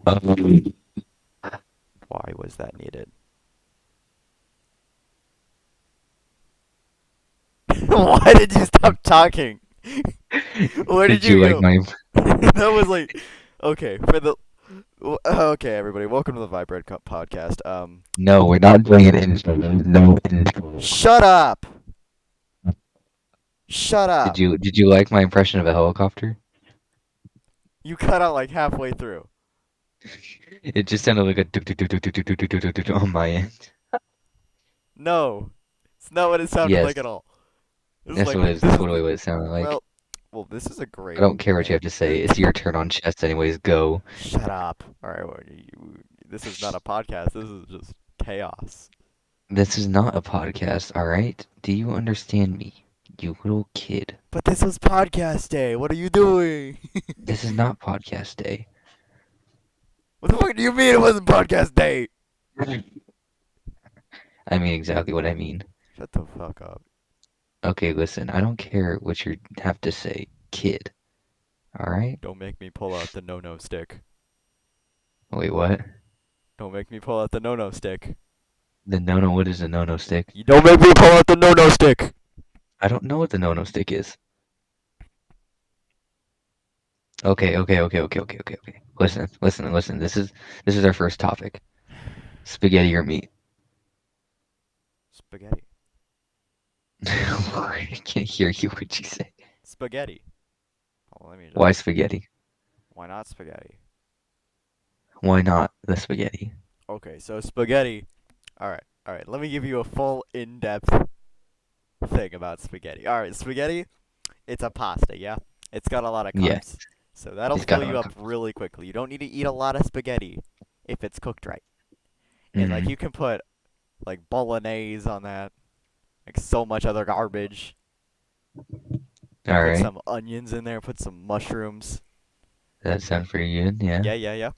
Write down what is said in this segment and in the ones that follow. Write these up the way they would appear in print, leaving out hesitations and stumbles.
Um, Why was that needed? Why did you stop talking? Where did did you you like go? my? That was like, okay, for the okay, everybody, welcome to the Viprade podcast. No, we're not doing an intro. There's no intro. Shut up, shut up. Did you like my impression of a helicopter? You cut out like halfway through. It just sounded like a tuk tuk tuk tuk tuk tuk tuk tuk tuk tuk on my end. No, it's not what it sounded Yes, like at all. This is that's like what it is this is totally what it sounded like. well, well, this is a I great. don't care what you have to say. It's your turn on chess anyways. Go. Shut up. All right, this is not a podcast. This is just chaos. This is not a podcast, all right? Do you understand me, you little kid? But this was podcast day. What are you doing? This is not podcast day. What the fuck do you mean it wasn't podcast day? I mean exactly what I mean. Shut the fuck up. Okay, listen, I don't care what you have to say, kid. All right? Don't make me pull out the no stick. Wait, what? Don't make me pull out the no stick. The no-no, what is the no-no stick? You don't make me pull out the no stick. I don't know what the no-no stick is. Okay. Listen. This is our first topic. Spaghetti or meat? Spaghetti. I can't hear you what you say. Spaghetti. Oh, let me Why just. spaghetti? Why not spaghetti? Why not the spaghetti? Okay, so spaghetti. All right. Let me give you a full in-depth thing about spaghetti. All right, spaghetti. It's a pasta, yeah. It's got a lot of Yes, carbs, so that'll it's got fill a lot you of up carbs. really quickly. You don't need to eat a lot of spaghetti if it's cooked right. And like Mm-hmm. you can put like bolognese on that, like so much other garbage. All Put right, some onions in there, put some mushrooms. that sounds pretty good. Yeah, Yeah.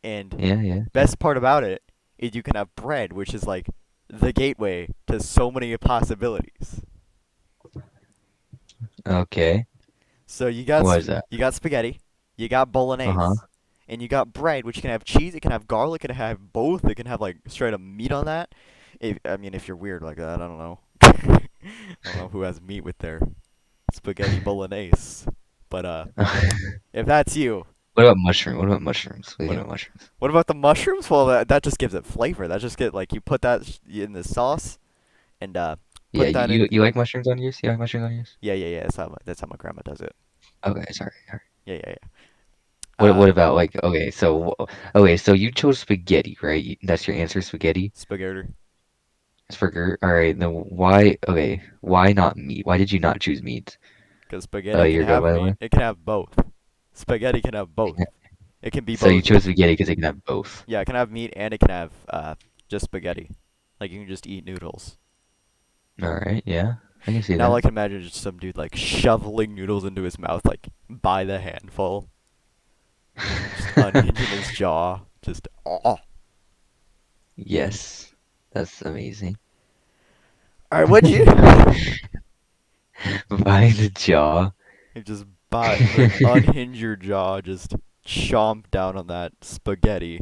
And yeah. best part about it is you can have bread, which is like the gateway to so many possibilities. Okay, So what is that? you got spaghetti, you got Uh-huh. bolognese, and you got bread, which can have cheese, it can have garlic, it can have both, it can have like straight up meat on that. I mean, if you're weird like that, I don't know. I don't know who has meat with their spaghetti bolognese, but if that's you, What about mushroom? What about mushrooms? What do you what think about mushrooms? what about the mushrooms? Well, that just gives it flavor. That just get like you put that in the sauce and Yeah, put that you in. you like mushrooms on yours? You like mushrooms on yours? Yeah. That's how my grandma does it. Okay, sorry. All right. Yeah. What about like okay, so you chose spaghetti, right? That's your answer, spaghetti? Spaghetti. Spaghetti. All right, then why? Okay, why not meat? Why did you not choose meat? Because spaghetti can You're good have by the meat. way. It can have both. Spaghetti can have both. It can be So you both. chose spaghetti because it can have both. Yeah, it can have meat and it can have just spaghetti. Like you can just eat noodles. All right, yeah, I can see Now that. I can imagine just some dude like shoveling noodles into his mouth like by the handful, just unhinging his jaw. Just oh. Yes, that's amazing. All right, what'd you? By the jaw. You just like unhinge your jaw, just chomp down on that spaghetti.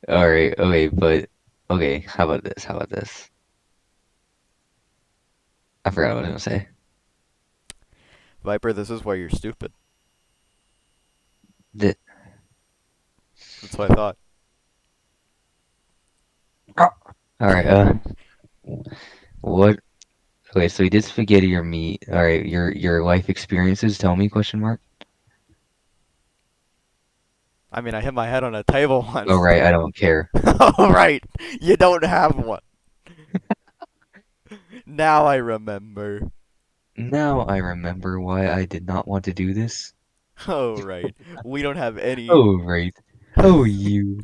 All right, okay, but okay, how about this? How about this? I forgot what I was gonna say. Viper, this is why you're stupid. The, That's what I thought. all right, what? Okay, so you did spaghetti or meat. All right, your life experiences. Tell me? Question mark. I mean, I hit my head on a table Oh once. right, I don't care. Oh, right. You don't have one. Now I remember. Now I remember why I did not want to do this. Oh, right. We don't have any. Oh right. Oh you,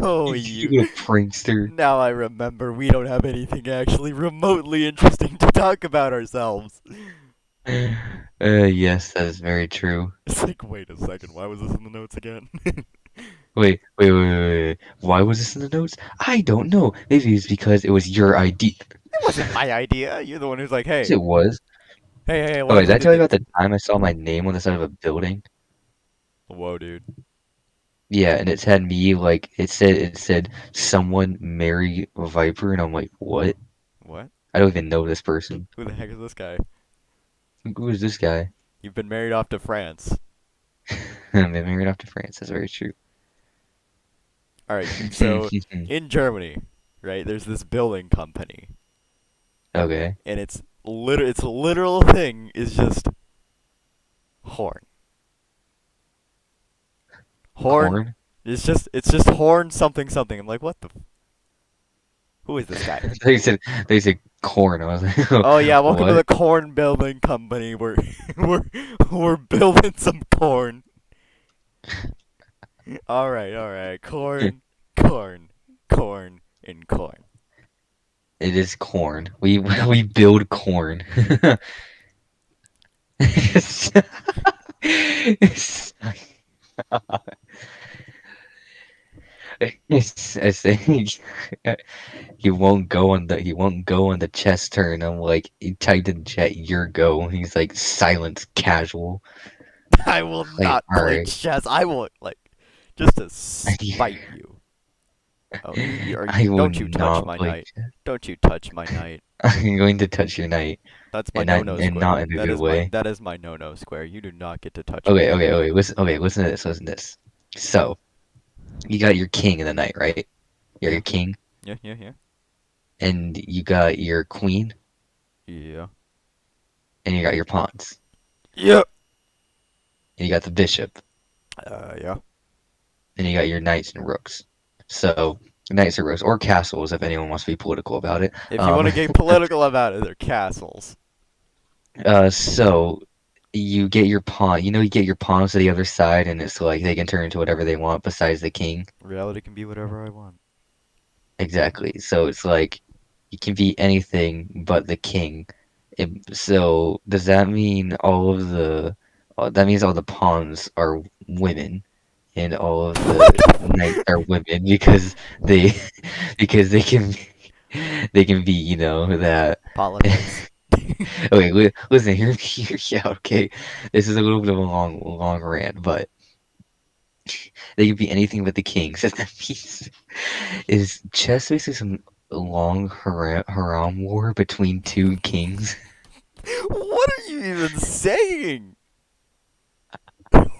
Oh, you you. little prankster. Now I remember we don't have anything actually remotely interesting to talk about ourselves. Yes, that is very true. It's like, wait a second. Why was this in the notes again? Wait. Why was this in the notes? I don't know. Maybe it's because it was your idea. It wasn't my idea. You're the one who's like, Yes, it was. hey, why Oh, don't did we I do tell you about this? the time I saw my name on the side of a building? Whoa, dude. Yeah, and it's had me like it said someone marry Viper, and I'm like, what? What? I don't even know this person. Who the heck is this guy? Who is this guy? You've been married off to France. I'm married off to France. That's very true. All right. So in Germany, right? There's this building company, Okay. and its literal thing is just horn. Horn. Corn? It's just horn something something. I'm like, what the? Who is this guy? They said corn. I was like, Oh yeah, welcome to what? the corn building company. We're we're building some corn. All right. Corn, corn, corn, and corn. It is corn. We we build corn. It's- I say he won't go on the chess turn. I'm like, he typed in chat, your go. He's like, silence, casual. I will Like, not all play right. chess. I will like just to spite you. Oh, you are I you? will Don't you touch not my play knight? chess. Don't you touch my knight? I'm going to touch your knight, That's my and not no-no and square. not in a good way. That is my no-no square. You do not get to touch my Okay, knight. okay, okay. Listen to this. Listen to this. So you got your king in the night, right? You got Yeah, your king, yeah, yeah, yeah, and you got your queen, yeah. and you got your pawns, Yep. and you got the bishop, Yeah. and you got your knights and rooks. So knights and rooks, or castles, if anyone wants to be political about it. If you want Um, to get political about it, they're castles. so you get your pawn. You get your pawns to the other side, and it's like they can turn into whatever they want besides the king. Reality can be whatever I want. Exactly. So it's like you can be anything but the king. So does that mean that means all the pawns are women and all of the What? knights are women because they because they can be, that. Politics. Okay, listen, hear me out, okay? This is a little bit of a long rant, but they can be anything but the king. So that means is chess basically some long haram war between two kings? What are you even saying?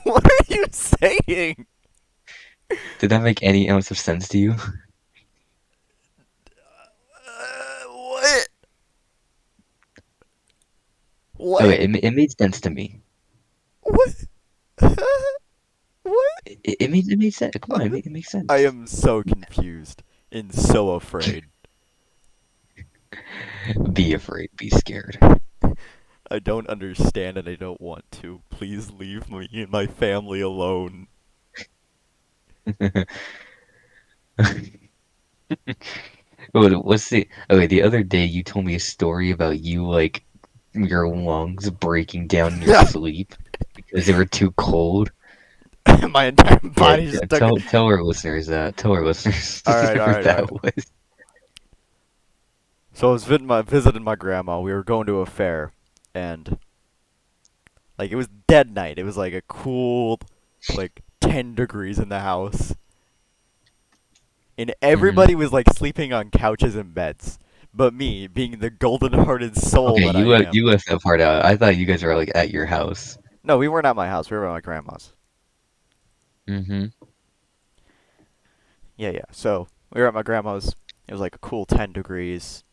What are you saying? Did that make any ounce of sense to you? What? What? Okay, it made sense to me. What? What? It made sense. Come on, it makes I sense. am so confused and so afraid. Be afraid, be scared. I don't understand and I don't want to. Please leave me and my family alone. The other day you told me a story about you like your lungs breaking down in your sleep because they were too cold. My entire Yeah, body just took it. tell our listeners that. Tell our listeners All right, all whatever right, all right. that was. So I was visiting my grandma. We were going to a fair, and like it was dead night. It was like a cool, like 10 degrees in the house, and Hmm. everybody was like sleeping on couches and beds. But me, being the golden-hearted soul Okay, that I you am. left that part out. I thought you guys were like at your house. No, we weren't at my house. We were at my grandma's. Hmm. Yeah, yeah. So we were at my grandma's. It was like a cool 10 degrees,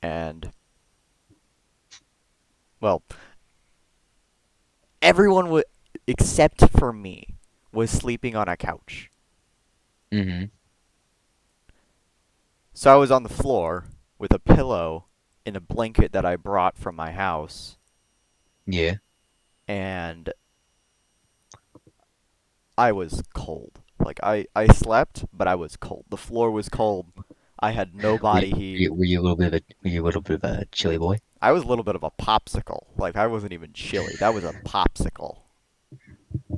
and well, everyone would, except for me, was sleeping on a couch. Hmm. So I was on the floor with a pillow and a blanket that I brought from my house, Yeah. and I was cold. Like I slept, but I was cold. The floor was cold. I had no Were you, body were heat. you, were you a little bit of a chilly boy? I was a little bit of a popsicle. Like I wasn't even chilly. That was a popsicle.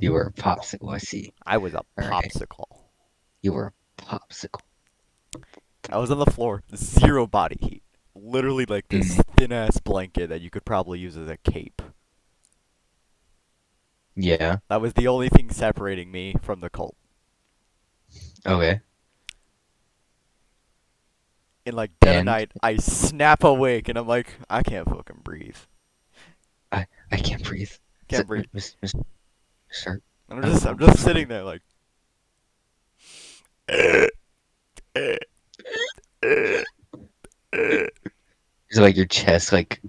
You were a popsicle, I see. I was a All right. popsicle. You were a popsicle. I was on the floor, zero body heat. Literally like this Mm. thin ass blanket that you could probably use as a cape. Yeah. That was the only thing separating me from the cult. Okay. In like dead of And night, I snap awake and I'm like, I can't fucking breathe. I can't breathe. Can't breathe. Sir, And I'm I'm just sitting sorry. there like, Is it like your chest like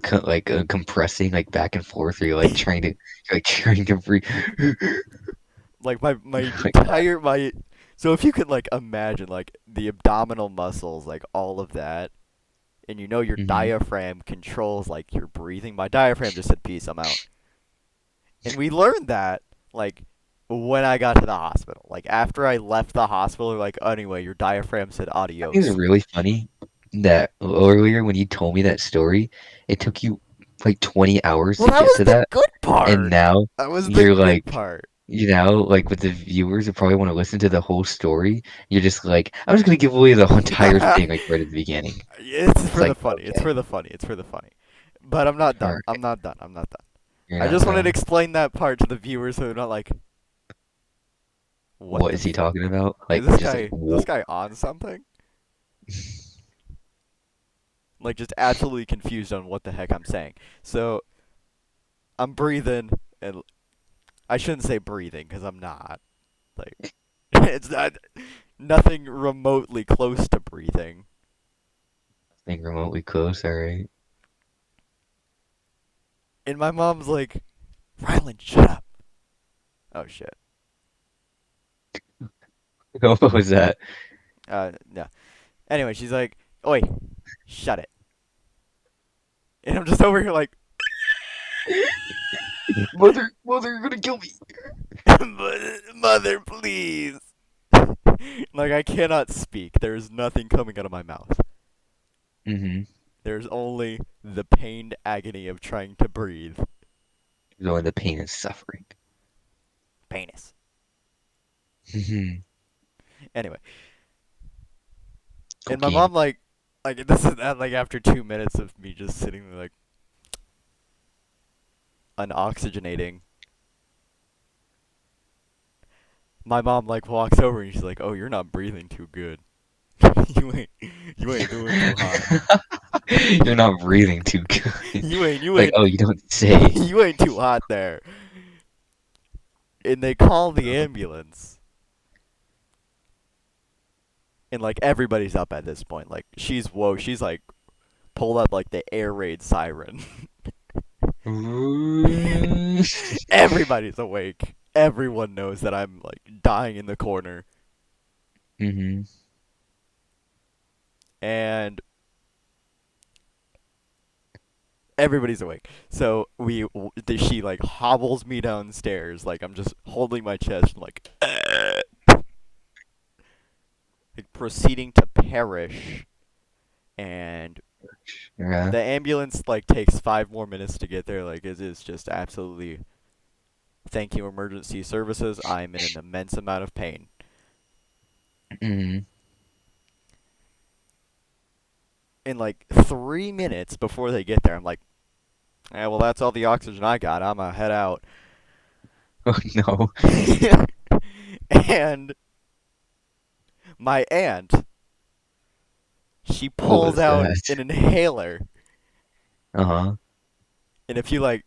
compressing like back and forth, or you're like trying to breathe like my like that? entire my. So if you could like imagine like the abdominal muscles, like all of that, and you know your Hmm. diaphragm controls like your breathing. My diaphragm just said peace, I'm out. And we learned that like when I got to the hospital. Like after I left the hospital, like anyway, your diaphragm said I think it's adios. really funny that earlier when you told me that story, it took you like 20 hours Well, to that get was to the that, good and part. now That was the you're good like, part. like with the viewers who probably want to listen to the whole story, you're just like, I'm just gonna give away the entire thing like right at the beginning. It's It's for the like, funny. It's okay, for the funny. It's for the funny. But I'm not all done. I'm right, not done. I'm not done. you're I not just wanted to done. explain that part to the viewers so they're not like, what What the is he talking about? Like, just like, is this whoa. guy on something? Like just absolutely confused on what the heck I'm saying. So I'm breathing, and I shouldn't say breathing because I'm not. Like it's not nothing remotely close to breathing. Being remotely close, all right. And my mom's like, Rylan, shut up. Oh shit. What was that? No. Anyway, she's like, oi, shut it. And I'm just over here like, Mother, you're gonna kill me. mother, please. Like I cannot speak. There is nothing coming out of my mouth. Mm-hmm. There's only the pained agony of trying to breathe. Knowing the pain and suffering. Penis. Mm-hmm. Anyway, and my Cocaine. mom like this is like after 2 minutes of me just sitting there like unoxygenating. My mom like walks over and she's like, "Oh, you're not breathing too good. you ain't you ain't doing too hot. You're not breathing too good. You Like, ain't oh, you don't say. you ain't too hot there." And they call the ambulance. And like everybody's up at this point. Like she's whoa, she's like pulled up like the air raid siren. Everybody's awake. Everyone knows that I'm like dying in the corner, Mm-hmm. and everybody's awake. So she like hobbles me downstairs, like I'm just holding my chest, like, like proceeding to perish. And Yeah. the ambulance like takes 5 more minutes to get there. Like it is just absolutely. Thank you, emergency services. I'm in an immense amount of pain. Mm-hmm. In like 3 minutes before they get there, I'm like, yeah, well, that's all the oxygen I got. I'm gonna head out. Oh no. And my aunt, she What pulls was out that? an inhaler. Uh-huh. And if you like,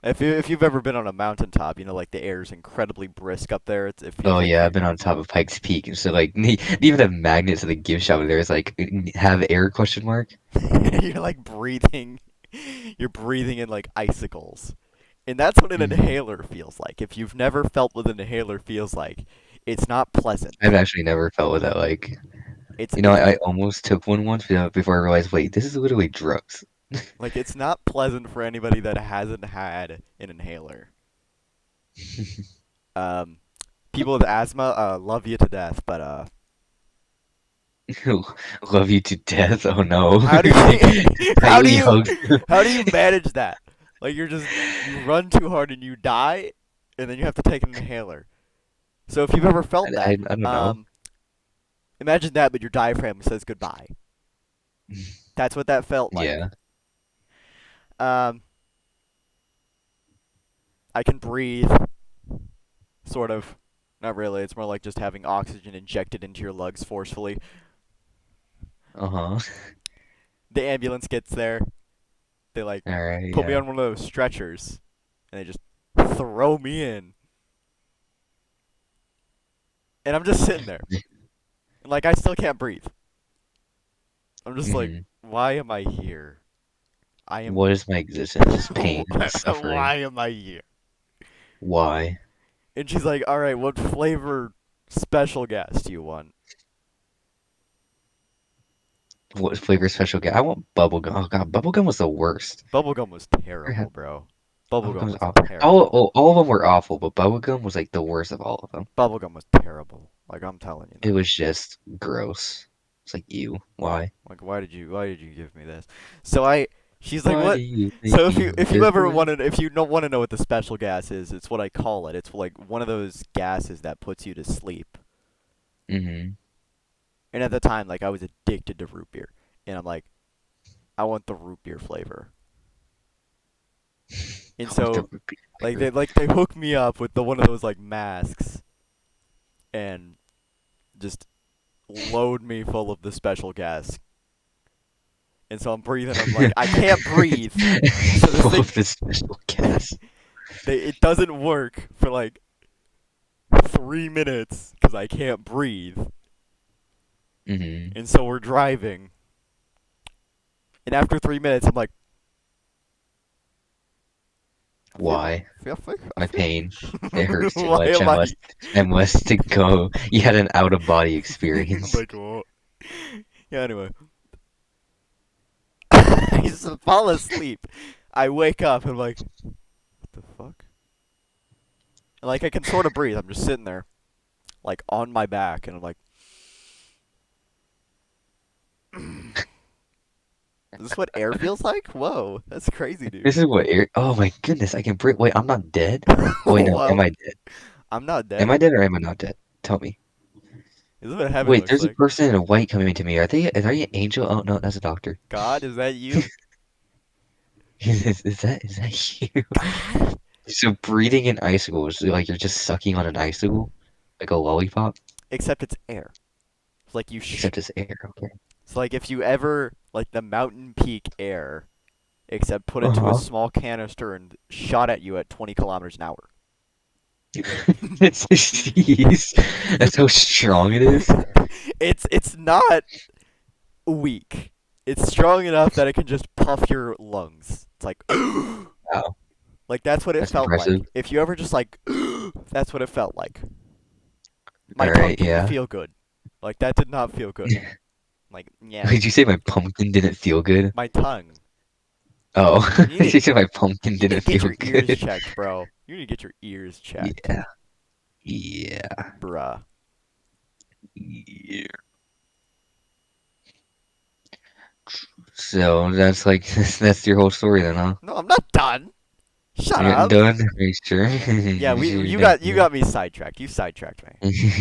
if you've ever been on a mountaintop, you know, like the air is incredibly brisk up there. It feels Oh like yeah, I've you're been on top of Pikes Peak, and so like even the magnets of the gift shop there is like have air question mark. you're like breathing, you're breathing in like icicles. And that's what an Hmm. inhaler feels like. If you've never felt what an inhaler feels like, it's not pleasant. I've actually never felt what that like. It's I almost took one once before I realized, wait, this is literally drugs. like it's not pleasant for anybody that hasn't had an inhaler. Um, people with asthma love you to death, but Love you to death. Oh no. how do Like you how do tightly you hugged. how do you manage that? Like you run too hard and you die, and then you have to take an inhaler. So if you've ever felt that, I don't know. imagine that, but your diaphragm says goodbye. That's what that felt like. Yeah. Um, I can breathe. Sort of. Not really. It's more like just having oxygen injected into your lungs forcefully. Uh-huh. The ambulance gets there. They like All right, put me yeah. on one of those stretchers, and they just throw me in, and I'm just sitting there, and like I still can't breathe. I'm just like, Hmm. why am I here? I am. What is my existence? Just pain and suffering. Why am I here? Why? And she's like, all right, what flavor special gas do you want? What flavor special guy? I want bubblegum. Oh god, bubblegum was the worst. Bubblegum was I had terrible, bro. Bubblegum bubblegum's was awful. terrible. All of them were awful, but bubblegum was like the worst of all of them. Bubblegum was terrible. Like I'm telling you It now. was just gross. It's like you. Why? Like why did you give me this? So I she's like, Why do "What?" you think So if you you if you ever deserve? want to if you don't want to know what the special gas is, it's what I call it. It's like one of those gases that puts you to sleep. Mm-hmm. And at the time like I was addicted to root beer. And I'm like, I want the root beer flavor. And With the so root beer like flavor. they hook me up with the one of those like masks and just load me full of the special gas. And so I'm breathing. I'm like, I can't breathe. So this Full thing, of this special gas. it doesn't work for like 3 minutes because I can't breathe. Mm-hmm. And so we're driving. And after 3 minutes, I'm like, I feel, Why? I feel, My pain. It hurts too why much. am I? I must to go. You had an out of body experience. Like, what? Yeah, anyway. I just fall asleep. I wake up and I'm like, what the fuck? And like, I can sort of breathe. I'm just sitting there, like, on my back. And I'm like, is this what air feels like? Whoa, that's crazy, dude. This is what air. Oh my goodness, I can breathe. Wait, I'm not dead? Oh wait, no. Am Well, I dead? I'm not Am dead. I dead or am I not dead? Tell me. This is what heaven Wait, looks there's a like. person in white coming to me. Are they an angel? Oh no, that's a doctor. God, is that you? Is that you? God? So breathing in icicles, like you're just sucking on an icicle, like a lollipop, Except it's air. It's like except it's air. Okay. it's like if you ever like the mountain peak air, except put into a Uh-huh. small canister and shot at you at 20 kilometers an hour. Jeez. That's how strong it is. It's not weak. It's strong enough that it can just puff your lungs. It's like Wow, like that's what it that's felt impressive. like. If you ever just like that's what it felt like. My All tongue right, didn't yeah. feel good. Like that did not feel good. Like yeah, Did you say my pumpkin didn't feel good? my tongue. Oh, You you need said my pumpkin you need didn't to get feel your ears good. checked, bro. You need to get your ears checked, Yeah, yeah, bruh. yeah. So that's like that's your whole story then, huh? No, I'm not done. Shut You're up. done? Are you sure? Yeah, You we sure you're you done? got me sidetracked. You sidetracked me.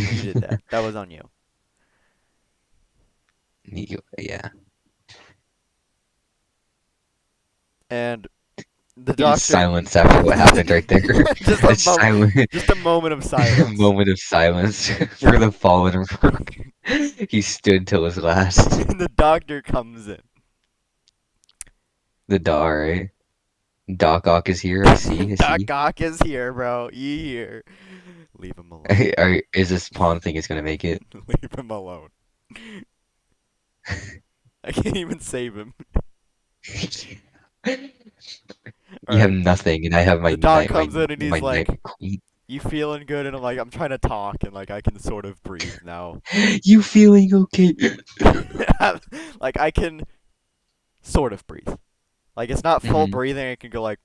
You did that. That was on you. Yeah. And the doctor Silence after what happened right there. just A silent just a moment of silence. moment of silence for the fallen rook. He stood till his last. And the doctor comes in. The Doc, right? Doc Ock is here. I see. I Doc see. Ock is here, bro. You here. Leave him alone. Is this pawn thing is gonna make it? Leave him alone. I can't even save him. You have Alright. nothing, and I have The doc comes in and he's my like, knight queen. you feeling good? And I'm like, I'm trying to talk and like I can sort of breathe now. You feeling okay? Like I can sort of breathe. Like it's not full Hmm. breathing. It can go like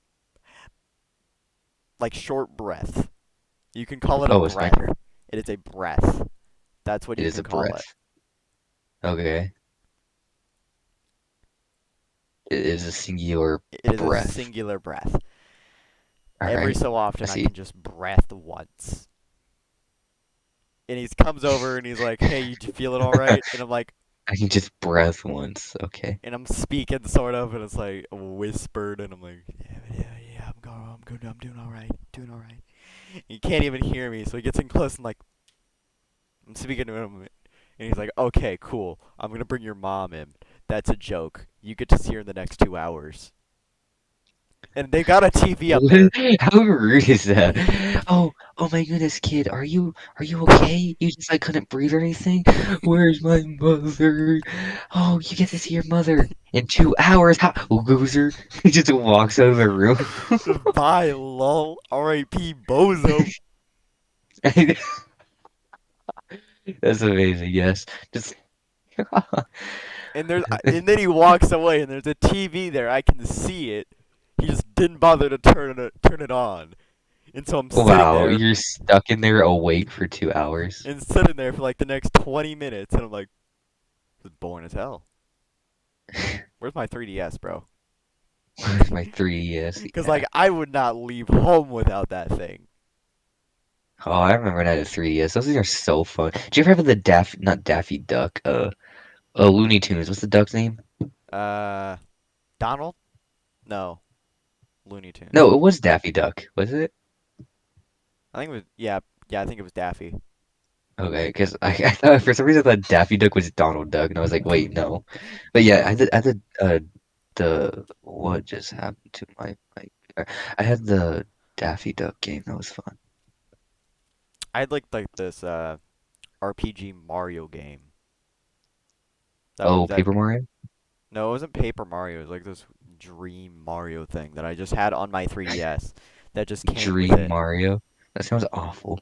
short breath. You can call it a Oh, it's breath. better. It is a breath. That's what It you is can a call it. breath. Okay. It is a singular It is a breath. singular breath. All Every right. so I often I see. can just breath once. And he comes over and he's like, "Hey, you feeling all right?" And I'm like, I can just breath once. Okay. and I'm speaking sort of, and it's like whispered, and I'm like, "Yeah, yeah, yeah, I'm good, I'm good, I'm doing all right, doing all right." He can't even hear me, so he gets in close and like I'm speaking to him, and he's like, "Okay, cool. I'm gonna bring your mom in. That's a joke. You get to see her in the next 2 hours." And they got a TV up there. How rude is that? Oh my goodness, kid, are you okay? You just like couldn't breathe or anything? Where's my mother? Oh, you get to see your mother in 2 hours. How loser? He just walks out of the room. Bye, lol. R.I.P. Bozo. That's amazing. Yes, just And then he walks away, and there's a TV there. I can see it. He just didn't bother to turn it on. And so I'm sitting wow. there You're stuck in there awake for 2 hours. and sitting there for like the next 20 minutes, and I'm like, this is boring as hell. Where's my 3DS, bro? Where's my 3DS? Because Yeah. like I would not leave home without that thing. Oh, I remember when I had a 3DS. Those things are so fun. Did you ever have the not Daffy Duck, Looney Tunes. What's the duck's name? Uh, Donald? No, Looney Tunes. No, it was Daffy Duck, was it? I think it was yeah. I think it was Daffy. Okay, because I thought for some reason I thought Daffy Duck was Donald Duck, and I was like, wait, no. But yeah, No, I had the what just happened to my mic? I had the Daffy Duck game. That was fun. I had like this RPG Mario game. That was Oh, that. Paper Mario? No, it wasn't Paper Mario. It was like this Dream Mario thing that I just had on my 3DS. That just came with Dream it. Mario? That sounds awful.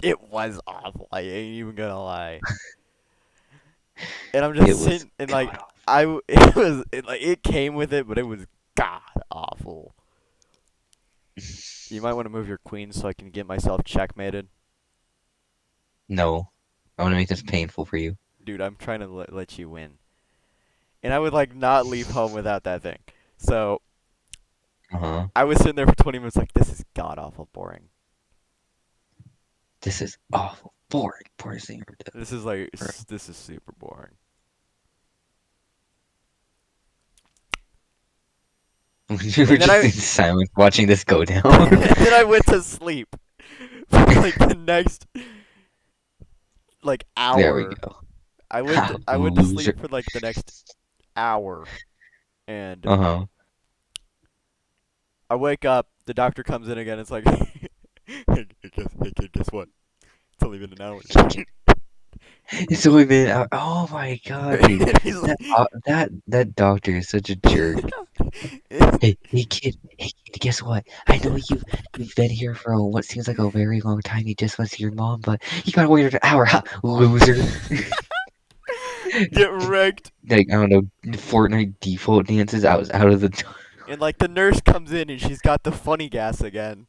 It was awful. I ain't even gonna lie. And I'm just It was sitting and like god awful. it was like it came with it, but it was god awful. You might want to move your queen so I can get myself checkmated. No, I want to make this painful for you. Dude, I'm trying to let you win. And I would like not leave home without that thing. So Uh-huh. I was sitting there for 20 minutes like this is god awful boring. This is awful. Boring. Boringest thing ever done. This is like Bro. this is super boring. We were And then just I in silence watching this go down. and then I went to sleep for like the next like There we hour. go. I Ha, I went to loser. sleep for like the next hour and Uh-huh. I wake up, the doctor comes in again, it's like hey kid, guess what? It's only been an hour. It's only been oh my god, dude. And he's That like that doctor is such a jerk. Hey kid, guess what? I know you've been here for what seems like a very long time. You just want to see your mom, but you gotta wait an hour, ha, loser. get wrecked. Like I don't know, Fortnite default dances. I was out of the. And like the nurse comes in and she's got the funny gas again.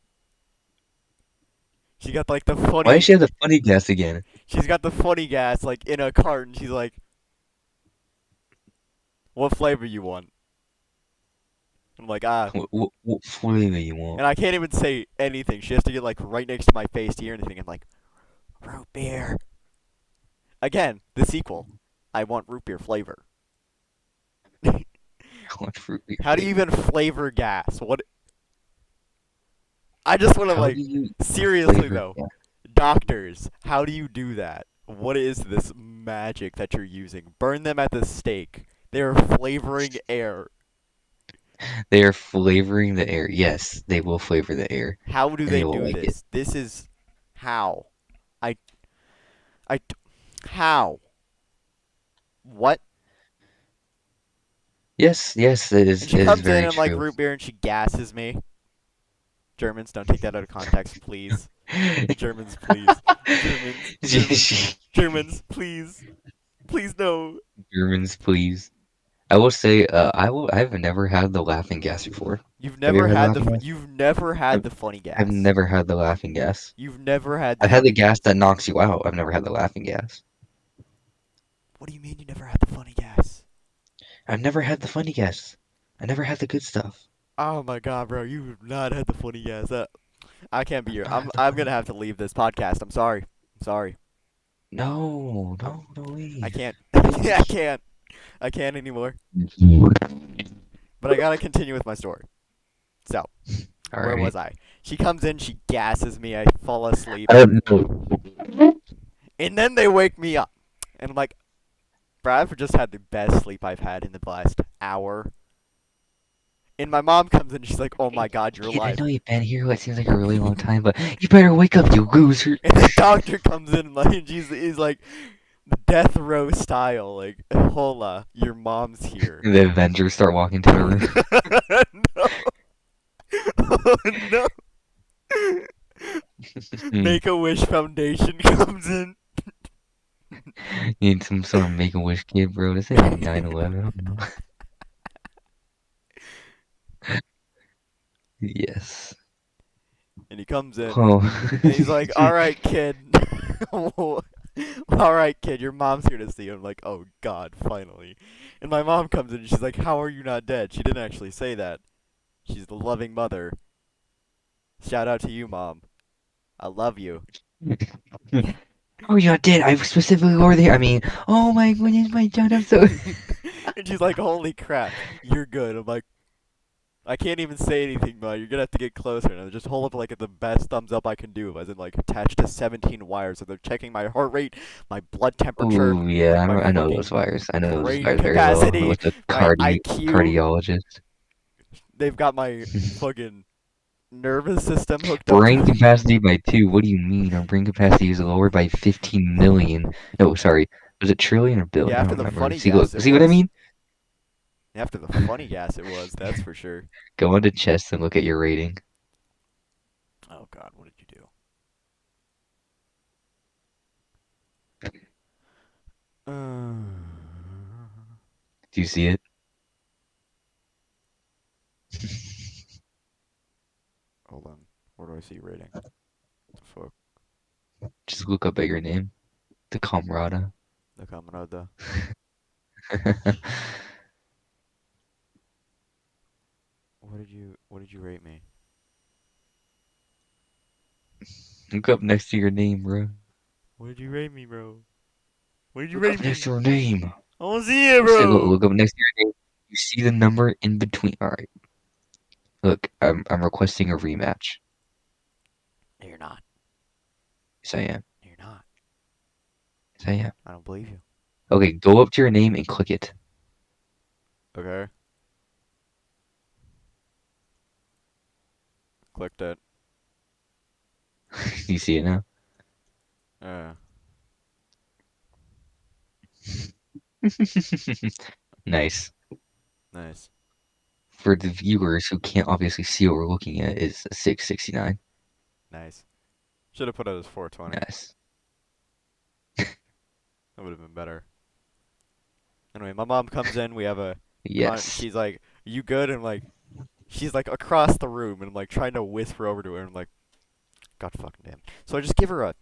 She got like the Why does funny she have the funny gas again? she's got the funny gas like in a cart and she's like, "What flavor you want?" I'm like, "Ah." What flavor you want? And I can't even say anything. She has to get like right next to my face to hear anything. I'm like, "Root beer." Again, the sequel. I want root beer flavor. I want fruit beer How do you flavor. even flavor gas? What I just want to How like do you seriously flavor though. gas? Doctors, how do you do that? What is this magic that you're using? Burn them at the stake. They are flavoring air. They are flavoring the air. Yes, they will flavor the air, How do and they they will do like it. this? This is how. I I how? What? Yes, yes, it And is. she It is comes in very and like true. root beer and she gasses me. Germans, don't take that out of context, please. Germans, please. Germans, Germans, Germans, please. Please no. Germans, please. I will say, I've never had the laughing gas before. Have you ever had the laughing gas? You've never had I've, the funny I've gas. never had the laughing gas. You've never had the I've had the funny. gas that knocks you out. I've never had the laughing gas. What do you mean you never had the funny gas? I've never had the funny gas. I never had the good stuff. Oh my god, bro, you've not had the funny gas. I can't be I've your. not had the I'm funny. gonna have to leave this podcast. I'm sorry. I'm sorry. No, I'm. no, no I leave. can't. I Please. can't. I can't anymore. But I gotta continue with my story. So, where was Alright. I? She comes in, she gasses me, I fall asleep, I don't know. and then they wake me up. And I'm like, bro, I've just had the best sleep I've had in the last hour. And my mom comes in, she's like, oh my god, you're Kid, I alive. know you've been here what seems like a really long time, but you better wake up, you loser. And the doctor comes in, and like, he's like, death row style, like, hola, your mom's here. The Avengers start walking to the room. No. Oh no. You Make a Wish Foundation comes in. need some sort of Make-A-Wish kid, bro. This ain't like 9/11. I don't know. Yes. And he comes in, Oh. and he's like, all right, kid. All right, kid, your mom's here to see you. I'm like, oh god, finally. And my mom comes in, and she's like, how are you not dead? She didn't actually say that. She's the loving mother. Shout out to you, mom. I love you. Oh, you're not dead. I specifically over there. I mean, oh my goodness, my God, I'm so. And she's like, holy crap, you're good. I'm like, I can't even say anything, but you're gonna have to get closer. And I just hold up like the best thumbs up I can do, as in like attached to 17 wires. So they're checking my heart rate, my blood temperature, Oh yeah, my I know those fucking wires. I know those brain wires very well. capacity, With the my IQ. cardiologist. They've got my fucking nervous system hooked up Brain to. capacity by 2. What do you mean? Our brain capacity is lowered by 15 million. No, sorry. Was it trillion or Yeah, billion? I after don't the remember. funny See, look, gas, it see what I was. mean? After the funny gas, it was. That's for sure. Go into chess and look at your rating. Oh God, what did you do? Do you see it? Hold on. Where do I see rating? The fuck? Just look up at your name. The Comrade. The Comrade. What did you rate me? Look up next to your name, bro. What did you rate me, bro? What did you Look rate up next me? to your name. I want to see it, I said, bro. look up next to your name. You see the number in between. All right. Look, I'm requesting a rematch. No, you're not. Yes, I am. No, you're not. Yes, I am. I don't believe you. Okay, go up to your name and click it. Okay. Clicked it. You see it now? Yeah. Nice. Nice. For the viewers who can't obviously see what we're looking at, is a 669. Nice. Should have put it as 420. Nice. That would have been better. Anyway, my mom comes in. We have a Yes. she's like, "You good?" And I'm like, she's like across the room, and I'm like trying to whisper over to her. And I'm like, God fucking damn. So I just give her a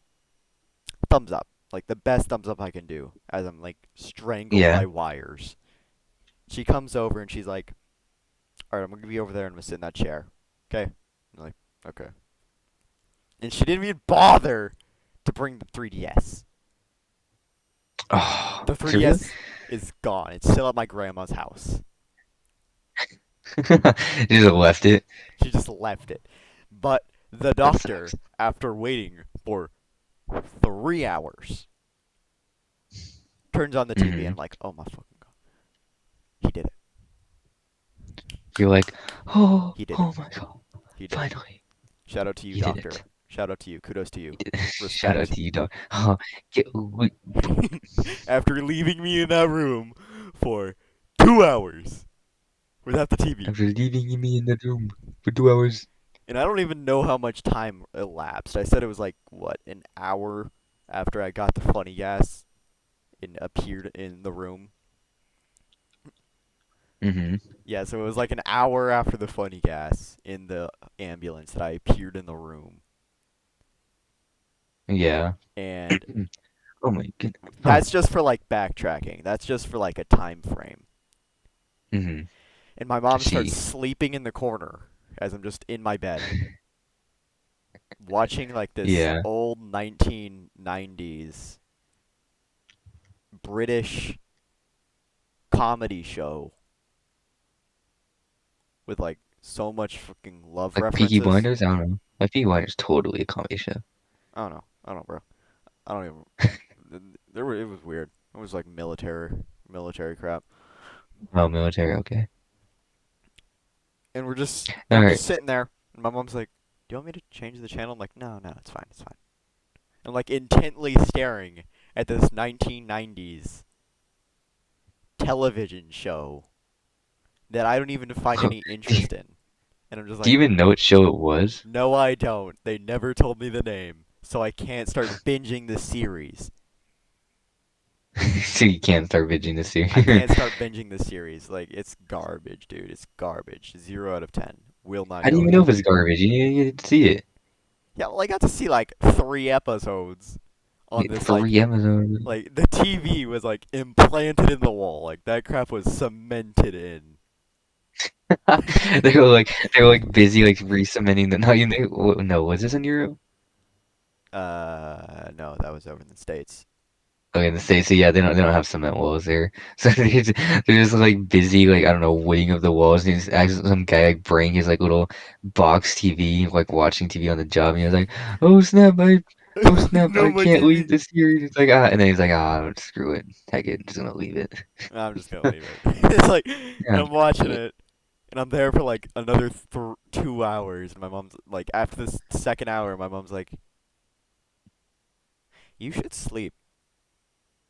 thumbs up, like the best thumbs up I can do, as I'm like strangled Yeah. by wires. She comes over and she's like, "All right, I'm gonna be over there and I'm gonna sit in that chair." Okay. I'm like, okay. And she didn't even bother to bring the 3DS. Oh, The seriously? 3DS is gone. It's still at my grandma's house. You just left it. She just left it. But the That doctor, sucks. after waiting for 3 hours, turns on the TV and Hmm. I'm like, oh my fucking god. He did it. You're like, oh, He did it. oh my God. He did it. Finally, Shout out to you, you did doctor. it. Shout out to you. Kudos to You you. did it. Shout out Respect. to you, dog. Oh, wait. After leaving me in that room for 2 hours without the TV. After leaving me in that room for 2 hours. And I don't even know how much time elapsed. I said it was like, what, an hour after I got the funny gas and appeared in the room. Hmm. Yeah, so it was like an hour after the funny gas in the ambulance that I appeared in the room. Yeah. And Oh my goodness. Huh. that's just for like backtracking. That's just for like a time frame. Hmm. And my I mom starts see. sleeping in the corner as I'm just in my bed watching like this Yeah. old 1990s British comedy show with like so much fucking love Like Peaky references. Blinders? I don't know. My Peaky Blinders totally a comedy show. I don't know, bro. I don't even. There were. It was weird. It was like military crap. Oh, military, okay. And All I'm right. just sitting there, and my mom's like, "Do you want me to change the channel?" I'm like, "No, no, it's fine, it's fine." I'm like intently staring at this 1990s television show that I don't even find any interest in, and I'm just Do you like, even know what show it was? "No, I don't. They never told me the name, so I can't start binging the series. So you can't start bitching this I year. can't start binging the series. Like it's garbage, dude. It's garbage. 0 out of 10. Will not How do you go even know again." if it's garbage? You didn't see it. Yeah, well, I got to see like 3 episodes on Wait, this 3 episodes. like the TV was like implanted in the wall. Like that crap was cemented in. They were like busy like re-cementing the. No, no, was this in Europe? No, that was over in the States. Okay, in the States, so yeah, they don't have cement walls there, so they're just like busy like I don't know woodying of the walls. And he's actually some guy like bring his like little box TV like watching TV on the job, and he was like, oh snap, No I more can't leave TV. this series. It's like and then he's like screw it, heck it, just gonna leave it. I'm just gonna leave it. It's like, and Yeah, I'm watching it, and I'm there for like another 2 hours. And my mom's like, after this second hour, my mom's like, "You should sleep."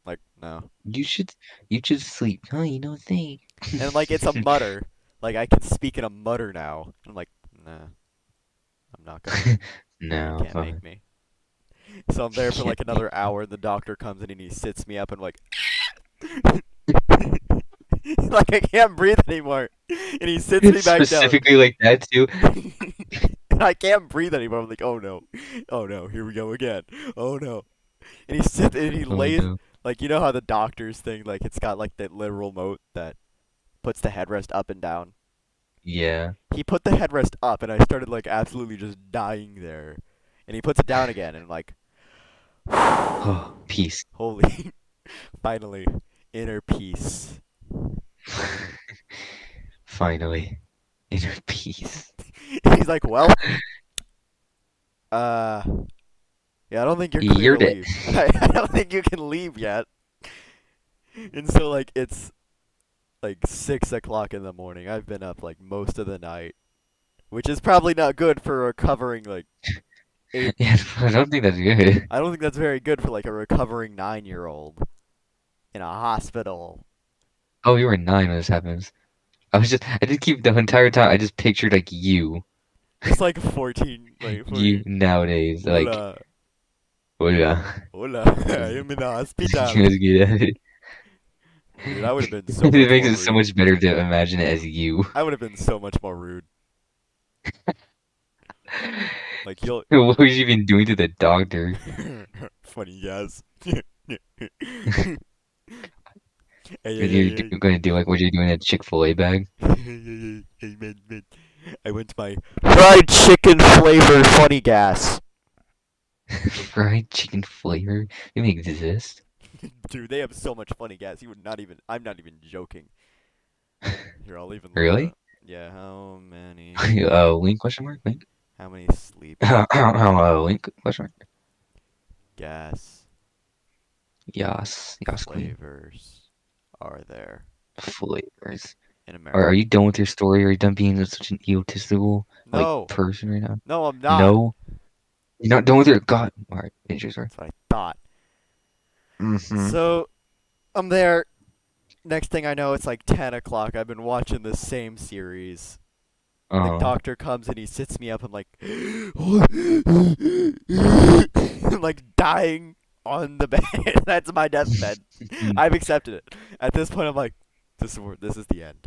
Like, no. you should you should sleep. Oh, you know thing. And like, it's a mutter. Like, I can speak in a mutter now. I'm like, nah, I'm not gonna. You No, can't make fine. me. So I'm there for Can't like make another me. hour, and the doctor comes in and he sits me up and like, like I can't breathe anymore, and he sits me back down, Specifically like that too. and I can't breathe anymore. I'm like, oh no, here we go again. Oh no, and he Oh lays no. like you know how the doctor's thing like it's got like that little remote that puts the headrest up and down. Yeah. He put the headrest up, and I started like absolutely just dying there, and he puts it down again, and I'm like, Oh, peace. holy, finally, inner peace. Finally, inner peace. He's like, well, uh, yeah, I don't think you're clear You're to dead. leave. I don't think you can leave yet. And so like it's like 6 o'clock in the morning. I've been up like most of the night, which is probably not good for a recovering like eight. Yeah, I don't think that's good. I don't think that's very good for like a recovering 9-year-old in a hospital. Oh, you were 9 when this happens. I just keep the entire time. I just pictured like Just like 14, like you 14. nowadays. Like, Hola, oh yeah, hola. I just, am in the just hospital. get at it. Dude, I would have been so It much makes more it so rude. much better to imagine it as you. I would have been so much more rude. Like you'll What was you even doing to the doctor? funny guys. Hey, hey, You're hey, gonna do like what you're doing at Chick-fil-A bag? hey, man. I went to my fried chicken flavor funny gas. Fried chicken flavor? They even exist? Dude, they have so much funny gas. You would not even. I'm not even joking. Here, I'll even look it Really? up. Yeah, Link question mark? Link? how many sleepy Link question mark? gas Yas Queen. flavors are there Flavors. in Are America? you done with your story? Are you done being such an egotistical like No, person right now? no, I'm not. No? You're not done with your God. Alright, finish your story. That's what I thought. Mm-hmm. So I'm there. Next thing I know, it's like 10 o'clock. I've been watching the same series. The Uh doctor comes and he sits me up. I'm like, I'm like dying on the bed. That's my deathbed. I've accepted it. At this point, I'm like, this is the end.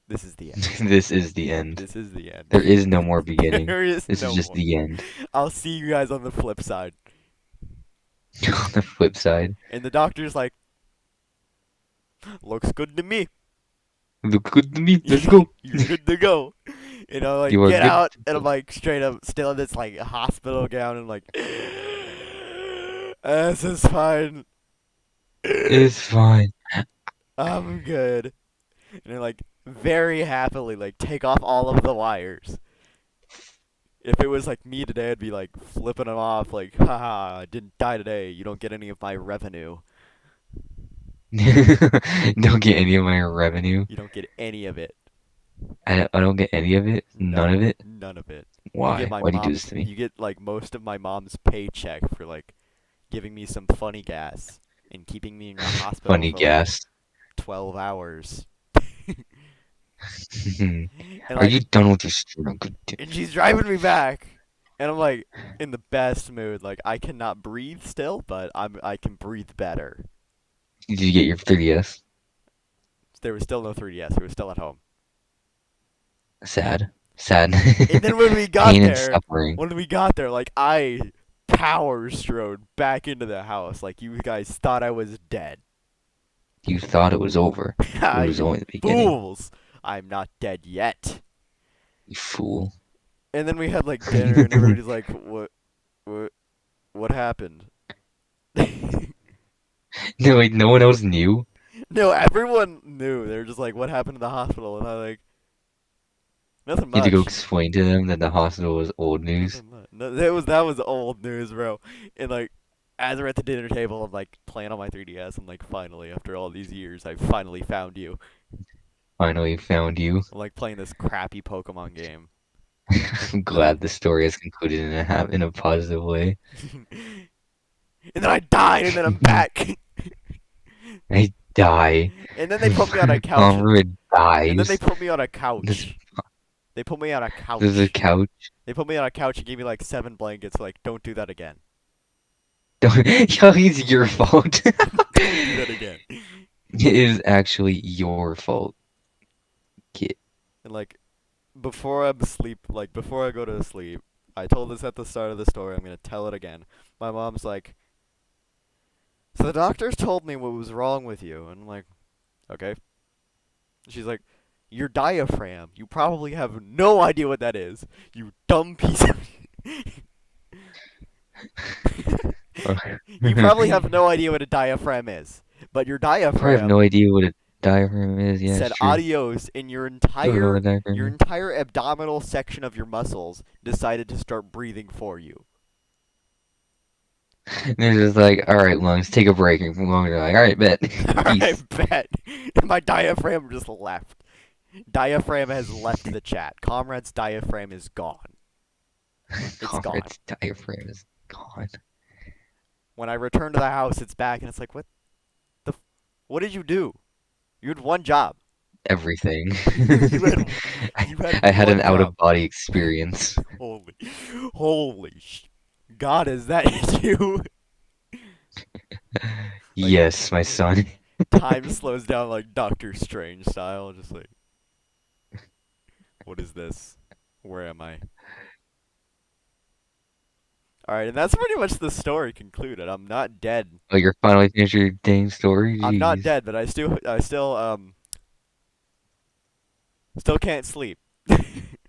This is the end. This is the end. This is the There end. is no more beginning. There is This is no just more. the end. I'll see you guys on the flip side. On the flip side. And the doctor's like, looks good to me. Look good to me. Let's go. You're good to go. And I like You are get good out, to and I'm go. like straight up still in this like hospital gown, and like, this is fine. It's fine. I'm good. And I like very happily like take off all of the wires, If it was like me today, I'd be like flipping them off, like, haha, I didn't die today. You don't get any of my revenue. Don't get any of my revenue. You don't get any of it. I don't get any of it. None No, of it. none of it. You get Why? my Why do you do this mom's. to me? You get like most of my mom's paycheck for like giving me some funny gas and keeping me in the hospital Funny for like gas. 12 hours. And Are like, you done with your stream? and she's driving me back, and I'm like in the best mood. Like I cannot breathe still, but I can breathe better. Did you get your 3DS? There was still no 3DS. It was still at home. Sad. Sad. And then when we got Pain and there, suffering. like I power strode back into the house. Like you guys thought I was dead. You thought it was over. It was You only the beginning. fools! I'm not dead yet. You fool. And then we had like dinner, and everybody's like, what, what happened? No, wait, no one else knew. No, everyone knew. They were just like, what happened to the hospital? And I like, nothing You had to go much. explain to them that the hospital was old news. Nothing much. No, that was old news, bro. And like, as we're at the dinner table, I'm like playing on my 3DS. I'm like, finally, after all these years, I finally found you. Finally found you. I'm like playing this crappy Pokemon game. I'm Then I, glad the story has concluded in a positive way. and then I died, and then I'm back. I die. And then they put me on a couch. Comrade And then they dies. put me on a There's, couch. They put me on a there's a couch. couch. They put me on a couch and gave me like 7 blankets. Like, don't do that again. Don't, yo, it's your fault. Don't do that again. It is actually your fault, kid. And like, before I go to sleep, I told this at the start of the story. I'm gonna tell it again. My mom's like, so the doctors told me what was wrong with you, and I'm like, okay. She's like, your diaphragm. You probably have no idea what that is. You dumb piece of. You probably have no idea what a diaphragm is, but your I have no diaphragm idea what a diaphragm is. Yeah, it's said true. adios, and Don't know what a diaphragm your is. entire abdominal section of your muscles decided to start breathing for you. They're just like, all right, lungs, take a break. And lungs are like, all right, bet. I Peace. bet. My diaphragm just left. Diaphragm has left the chat. Comrade's diaphragm is gone. It's gone. Comrade's diaphragm is gone. When I return to the house, it's back, and it's like, what did you do? You had one job. Everything. you had I, you had I had an one out job. of body experience. Holy, God, is that you? Like Yes, my son. time slows down like Doctor Strange style, just like, what is this? Where am I? All right, and that's pretty much the story concluded. I'm not dead. Oh, you're finally finished your dang story? I'm not Jeez. dead, but still can't sleep.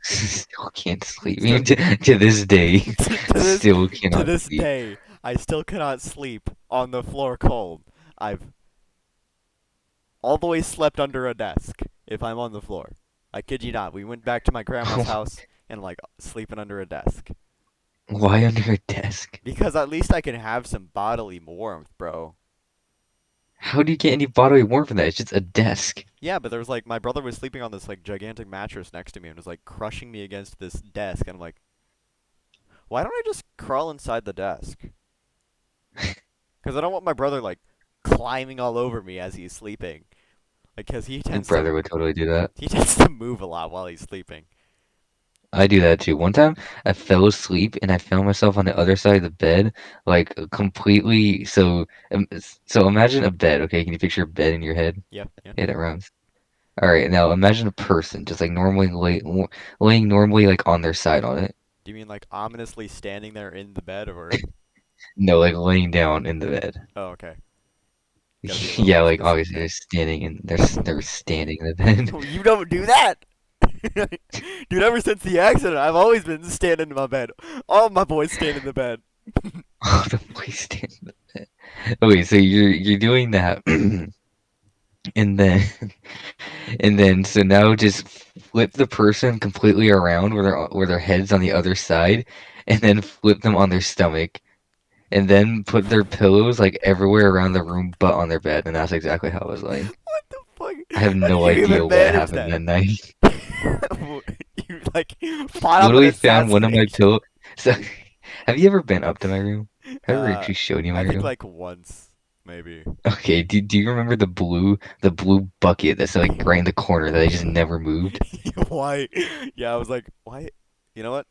Still can't sleep. Still, Even to this day, to this still to cannot this sleep. day, I still cannot sleep on the floor cold. I've all the way slept under a desk if I'm on the floor. I kid you not. We went back to my grandma's house and like sleeping under a desk Why under a desk? because at least I can have some bodily warmth, bro. How do you get any bodily warmth from that? It's just a desk. Yeah, but there was like my brother was sleeping on this like gigantic mattress next to me and was like crushing me against this desk, and I'm like, why don't I just crawl inside the desk? Because I don't want my brother like climbing all over me as he's sleeping. Like, cause My brother would totally do that. he tends to move a lot while he's sleeping. I do that too. One time I fell asleep and I found myself on the other side of the bed, like completely. So imagine a bed, okay? Can you picture a bed in your head? Yeah, yeah. Yeah, that rounds. All right, now imagine a person just like laying normally like on their side on it. Do you mean like ominously standing there in the bed, or? No, like laying down in the bed. Oh, okay. Gotta be a little Yeah, more like specific. obviously they're standing in the bed. You don't do that. Dude, ever since the accident, I've always been standing in my bed. All my boys stand in the bed. Oh, the boy stand in the bed. Okay, so you're doing that. and then and then so now just flip the person completely around where their head's on the other side, and then flip them on their stomach, and then put their pillows like everywhere around the room but on their bed, and that's exactly how it was like. What the fuck? I have How do no you idea even what manage happened that? that night. You like fought off an Literally found one of my assassination. pillow. So, have you ever been up to my room? Have I ever Uh, actually showed you my I think room? like once, maybe. Okay, do you remember the blue bucket that's like right in the corner that I just never moved? Why? Yeah, I was like, why? You know what?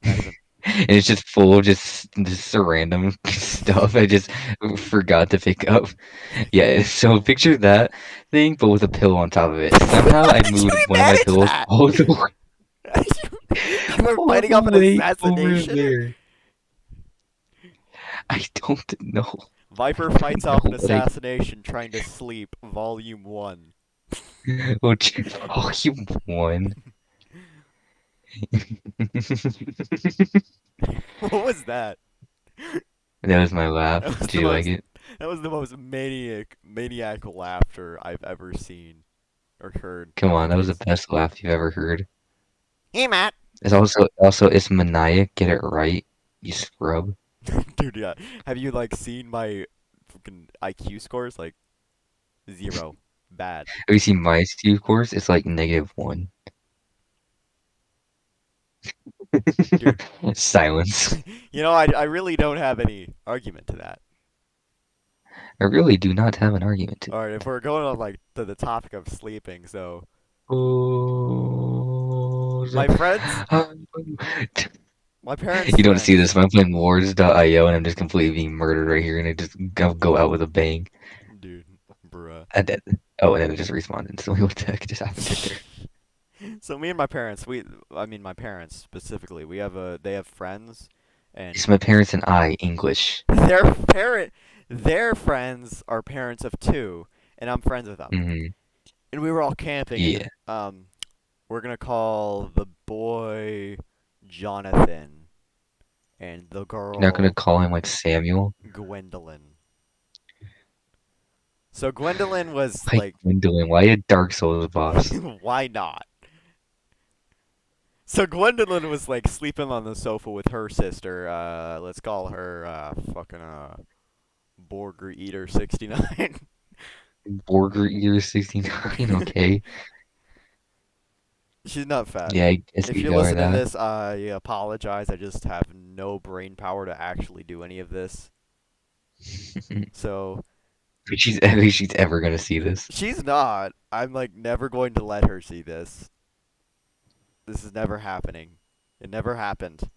Not even. And it's just full of just random stuff I just forgot to pick up. Yeah, so picture that thing, but with a pillow on top of it. Somehow How I did you moved one of my manage pillows that? You were all fighting the off an way over assassination? there. I don't know. Viper I fights don't off an know what I assassination trying to sleep, Volume 1. which oh you won. What was that? That was my laugh. That was Did the you like most it? that was the most maniac laughter I've ever seen or heard Come in my on, that was the dreams. best laugh you've ever heard. Hey Matt. It's also it's maniac. Get it right, you scrub. Dude, yeah. Have you like seen my fucking IQ scores? Like 0. Bad. Have you seen my Steve course? It's like -1. Dude, Silence. I really don't have any argument to that. I really do not have an argument to Alright, if we're going on like to the topic of sleeping, so oh, my friends my parents' you don't see friends. this, but I'm playing Wars.io and I'm just completely being murdered right here, and I just go out with a bang. Dude, bruh. And then, oh, and then it just respawned instantly. What the heck just happened right there? So me and my parents, I mean my parents specifically, they have friends It's and my parents and I, English. their parent their friends are parents of two and I'm friends with them. Hmm. And we were all camping and Yeah. we're going to call the boy Jonathan and the You're not gonna girl call him like Samuel? Gwendolyn. So Gwendolyn was Like like Gwendolyn. Why a Dark Souls boss? why not? So Gwendolyn was like sleeping on the sofa with her sister. Let's call her fucking Borger Eater 69. Borger Ear 69, okay. She's not fat. Yeah, I guess If you you're go with listening to that. this, I apologize. I just have no brain power to actually do any of this. So I think she's ever gonna see this. she's not. I'm like never going to let her see this. This is never happening. It never happened.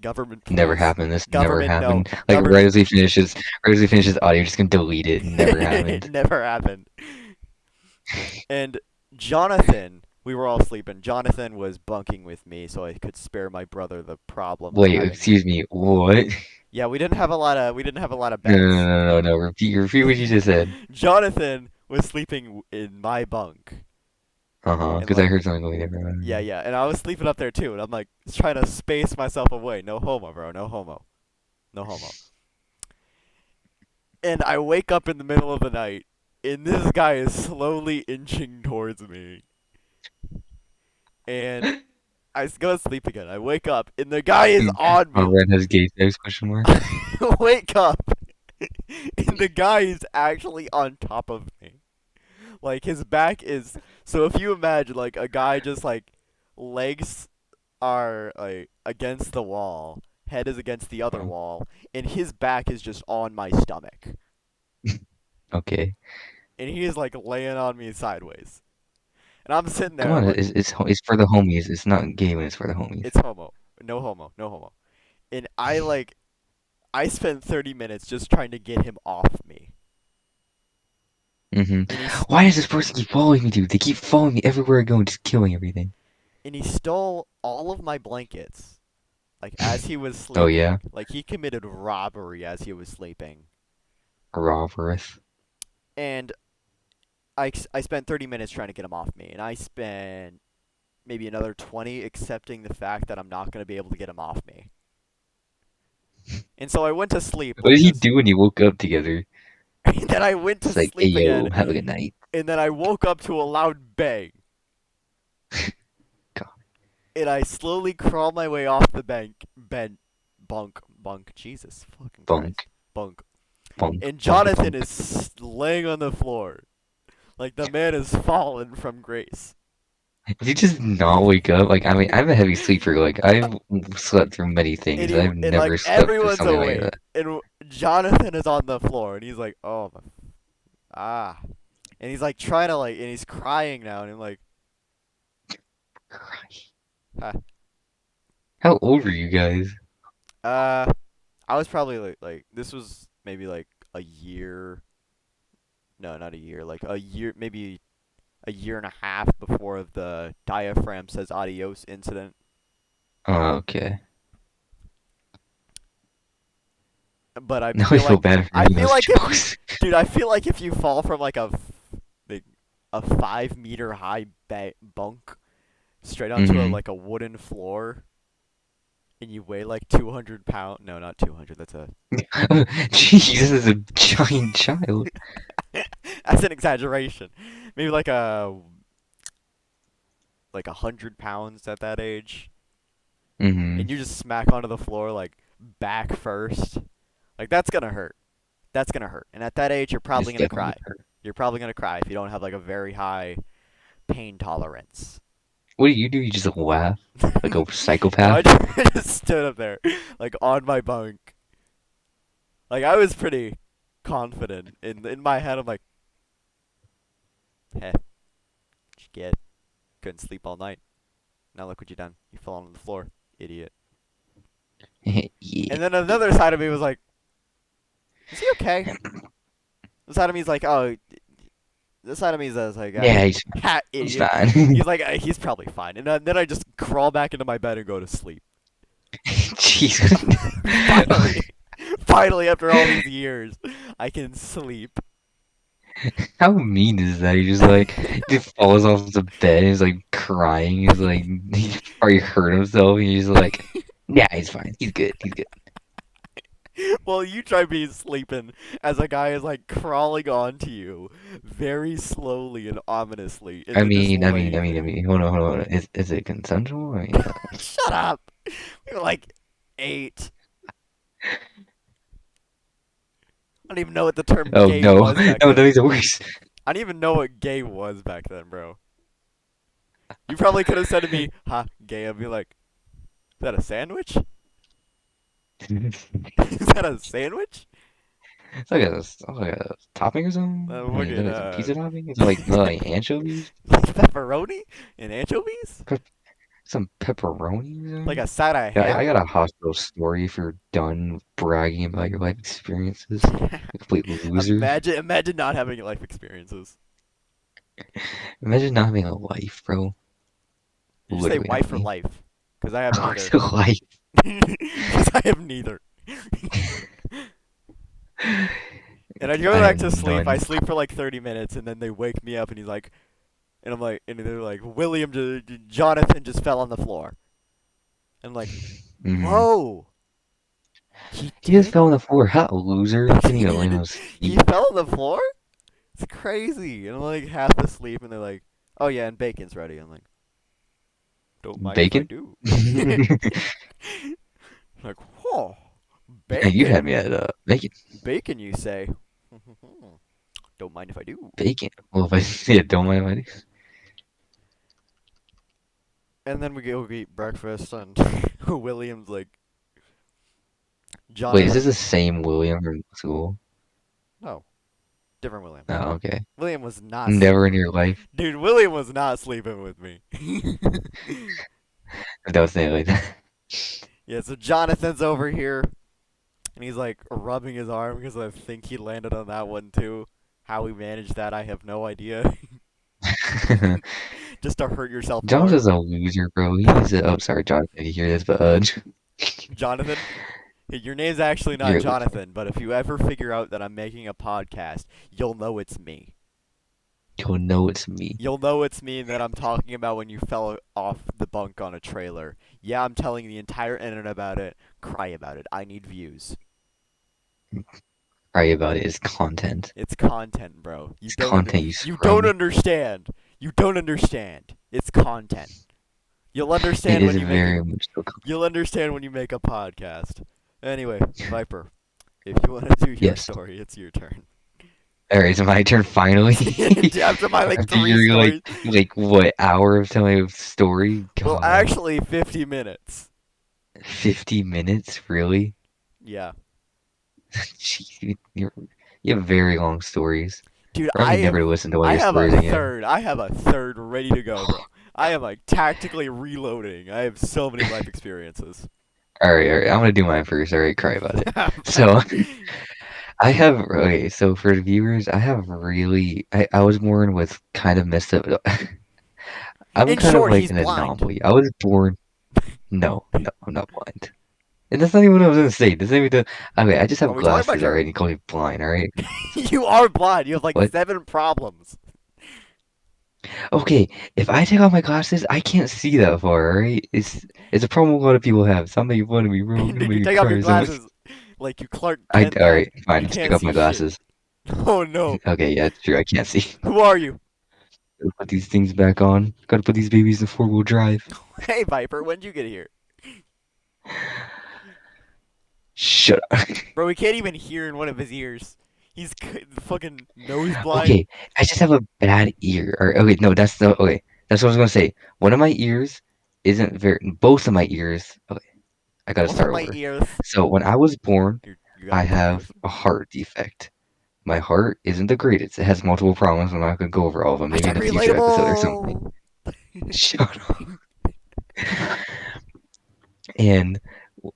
Government, Never please. happened. This never Government, no. happened. Like Government. right as he finishes audio, just gonna delete it. Never It happened. never happened. And Jonathan, we were all sleeping. Jonathan was bunking with me so I could spare my brother the problem of Wait, having. excuse me. What? Yeah, we didn't have a lot of No, no, no, beds. no, no, no. Repeat what you just said. Jonathan was sleeping in my bunk. Uh-huh. And Because I like heard something going yeah, different. yeah, and I was sleeping up there too, and I'm like trying to space myself away. No homo, bro. No homo. No homo. And I wake up in the middle of the night, and this guy is slowly inching towards me. And I go to sleep again. I wake up, and the guy is on me. Comrade has gay sex question mark. I wake up, and the guy is actually on top of me. Like his back is. So if you imagine like a guy just like legs are like against the wall, head is against the other Uh, wall, and his back is just on my stomach, okay. and he is like laying on me sideways. And I'm sitting Come there on, like, it's for the homies. It's not gay when it's for the homies. it's homo. No homo. No homo. And I spent 30 minutes just trying to get him off me. Hmm. And he's Why does this person keep following me, dude? They keep following me everywhere I go and just killing everything. and he stole all of my blankets like as he was Oh yeah, sleeping. Like he committed robbery as he was sleeping. Rovarith. And I spent 30 minutes trying to get him off me, and I spent maybe another 20 accepting the fact that I'm not going to be able to get him off me. And so I went to sleep What with did he this. do when you woke up together? And then I went to It's like, hey sleep again, yo, have a good night. and then I woke up to a loud bang, God, and I slowly crawl my way off the bunk. Jesus fucking bunk, Christ, bunk. bunk, And bunk, Jonathan bunk. is laying on the floor, like the man has fallen from grace. Did you just not wake up? Like, I mean, I'm a heavy sleeper. Like, I've slept through many And things. he I've and like never slept through everyone's something like awake, that. and Jonathan is on the floor, and he's like, "Oh, ah," and he's like trying to like, and he's crying now, and I'm like, Christ. "Huh." How old are you guys? Uh, I was probably like this was maybe like a year. No, not a year. Like a year, maybe a year and a half before the diaphragm says adios incident. Oh, okay. But I Now I feel feel like bad for I making feel those like if you, jokes. dude, I feel like if you fall from like like a 5 meter high bunk straight onto a Mm-hmm. like a wooden floor, and you weigh like 200 pounds. No, not 200. That's a Jesus is a giant child. that's an exaggeration. Maybe like 100 pounds at that age, Mm-hmm. and you just smack onto the floor like back first. Like that's gonna hurt. That's gonna hurt. And at that age, you're It's probably gonna definitely cry. gonna hurt. You're probably gonna cry if you don't have like a very high pain tolerance. What do? You just laugh like a No, I psychopath? just, I just stood up there, like on my bunk. Like I was pretty confident in my head. I'm like, "Heh, what'd you get? Couldn't sleep all night. Now look what you done. You fell on the floor, idiot." Yeah. And then another side of me was like, "Is he okay?" The side of me is like, "Oh." The side of me is like, Yeah, "Ha, he's idiot." fine. He's like, "He's probably fine." And then I just crawl back into my bed and go to sleep. Jesus. Finally, finally, after all these years, I can sleep. How mean is that? He just like he falls off the bed and he's like crying. He's like he probably hurt himself. And he's like, yeah, he's fine. He's good. He's good. Well, you try being sleeping as a guy is like crawling onto you very slowly and ominously, and I then just mean, I mean, I laying mean, I there. mean. Hold on, hold on. Hold on. Is it consensual? I mean, Shut up. We were like 8. I don't even know what the term oh gay no, was back no, no, then. he's worse. I don't even know what gay was back then, bro. You probably could have said to me, "Ha, gay." I'd be like, "Is that a sandwich? Is that a sandwich?" It's like a topping or something. I mean, is Fucking it some pizza topping? Is it like anchovies? pepperoni and anchovies, Pe some pepperoni or like something? a side of Yeah, I ham. got a hospital story if you're done bragging about your life experiences. A complete loser. Imagine not having life experiences. Imagine not having a life, bro. You just say Literally not wife or me. life, because I have neither. So life. Because I have neither. And I go I back have to sleep. I none. sleep for like 30 minutes, and then they wake me up, and he's like, and I'm like, and they're like, Jonathan just fell on the floor. And I'm like, Hmm. whoa, he He just did? fell on the floor. How loser. He couldn't even land on his He feet. fell on the floor? It's crazy. And I'm like half asleep, and they're like, "Oh yeah, and bacon's ready." I'm like, "Don't mind if I Bacon? do." Yeah, Like, whoa, you had bacon, me at bacon. bacon, you say? Don't mind if I do. Bacon. Well, if I yeah, don't mind if I do. And then we go eat breakfast, and William's like, Wait, is this Jonathan, the same William from school? no, different William. Oh, okay. William was not Never sleeping in with your me. life. Dude, William was not sleeping with me. Don't say it like that. Yeah, so Jonathan's over here, and he's like rubbing his arm because I think he landed on that one too. How he managed that, I have no idea. Just to hurt yourself John's more. just a loser, bro. He needs to. Oh, sorry, John, if you hear this, but Jonathan, hey, your name's actually not you're a loser. Jonathan, but if you ever figure out that I'm making a podcast, you'll know it's me. You'll know it's me. You'll know it's me and that I'm talking about when you fell off the bunk on a trailer. Yeah, I'm telling the entire internet about it. Cry about it. I need views. cry about it. It's content. It's content, bro. It's content, you You don't scrum. understand. You don't understand. It's content. You'll It understand is when you make it. very much so content. You'll understand when you make a podcast. Anyway, Viper, if you want to do your Yes. story, it's your turn. All right, it's my turn finally. After my like After three your stories. what hour of telling a story? Well, God, actually, 50 minutes. 50 minutes, really? Yeah. Jeez, you have very long stories. Dude, Remind me never to listen to all I your have a stories again. third. I have a third ready to go, bro. I am like tactically reloading. I have so many life experiences. All right. I'm gonna do mine first. All right, cry about it. So Fine. I have okay. So for the viewers, I have really I was born with kind of messed up. I'm In kind of short, like he's an blind. anomaly. I was born. No, no, I'm not blind. And that's not even what I was gonna say. That's not even the. Okay, I just Are have we talking about glasses. All right, your? and you call me blind. All right. You are blind. You have like What? 7 problems. Okay, if I take off my glasses, I can't see that far. All right. It's a problem a lot of people have. Stop making fun of me, bro. I'm gonna Dude, make you you take off your cry so much. glasses like you Clark I Kent all that. right, fine. You Just take can't off see my shit. glasses. Oh no. Okay, yeah, it's true. I can't see. Who are you? Gotta put these things back on. Gotta put these babies in four-wheel drive. Hey Viper, when'd you get here? Shut up. Bro, we can't even hear in one of his ears. He's fucking nose blind. Okay, I just have a bad ear. Or okay, no, that's the okay. That's what I was gonna say. One of my ears isn't very. Both of my ears. Okay, I gotta Both of start my over. ears. So when I was born, You got I both have ears. a heart defect. My heart isn't the greatest. It has multiple problems. I'm not gonna go over all of them. Maybe in Hashtag a future episode or something. relatable. Shut up. And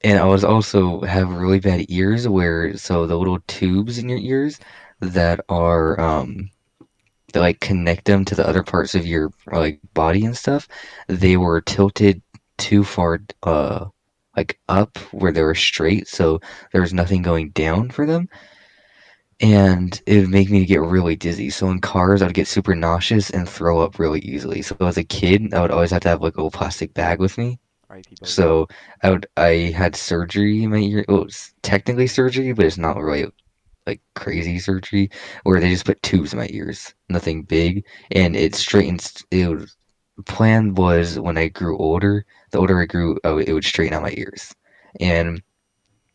I was also have really bad ears where so the little tubes in your ears that are that like connect them to the other parts of your like body and stuff, they were tilted too far like up where they were straight, so there was nothing going down for them. And it would make me get really dizzy. So in cars, I'd get super nauseous and throw up really easily. So as a kid, I would always have to have like a little plastic bag with me. R.I.P. Bogey. So I had surgery in my ear. Well, it's technically surgery, but it's not really like crazy surgery where they just put tubes in my ears. Nothing big, and it straightens. Plan was when I grew older, the older I grew, it would straighten out my ears. And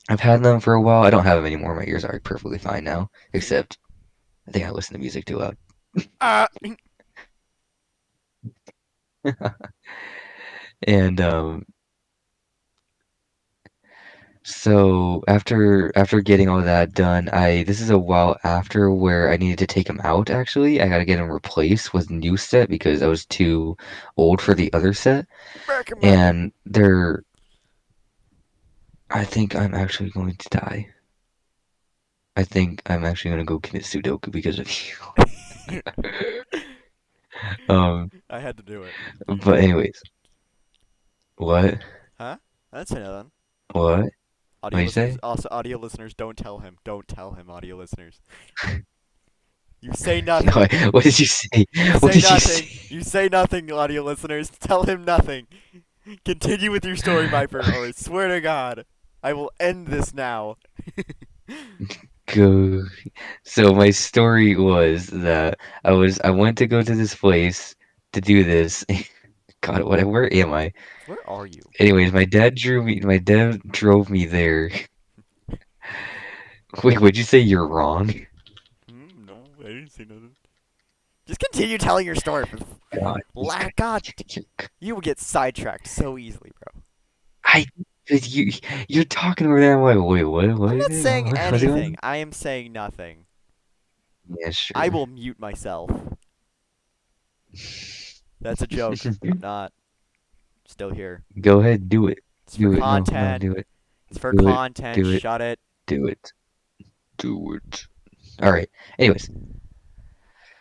I've had them for a while. I don't have them anymore. My ears are perfectly fine now, except I think I listen to music too loud. Ah. And so after getting all that done, I this is a while after where I needed to take him out actually. I got to get him replaced with new set because I was too old for the other set. Recommended. And they're I think I'm actually going to die. I think I'm actually going to go commit Sudoku because of you. Um, I had to do it. but anyways, what? Huh? That's another. What? What Audio you listeners, say? also audio listeners, don't tell him. Don't tell him, audio listeners. You say No, nothing. what did you say? You What say did you nothing. say? You say nothing, audio listeners. Tell him nothing. Continue with your story, Viper, or I swear to God, I will end this now. Go. So my story was that I went to go to this place to do this. God, where am I? Where are you? Anyways, my dad drove me there. Wait, would you say you're wrong? No, I didn't say nothing. Just continue telling your story. God, God, you're, you will get sidetracked so easily, bro. I, you, you're talking over there. I'm like, wait, what I'm is not it? saying What's going anything. on? I am saying nothing. Yeah, I sure. will mute myself. That's a joke. I'm not still here. Go ahead, do it. It's for Do it. No, no, content. do it. It's for Do it. content. Do it. Shut it. Do it. Do it. All right. Anyways,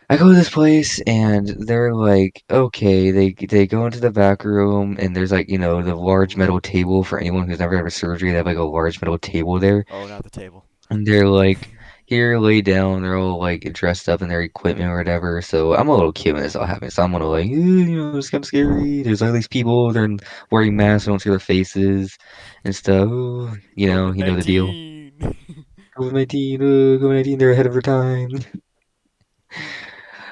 I go to this place and they're like, okay, they go into the back room and there's like, the large metal table for anyone who's never had a surgery. They have like a large metal table there. Oh, not the table. And they're like, here, lay down. They're all like dressed up in their equipment or whatever. So I'm a little kid when this all happens. So I'm gonna like, it's kind of scary. There's all these people. They're wearing masks. I don't see their faces and stuff. Ooh, COVID you know the deal. 19. COVID-19, COVID-19, they're ahead of their time.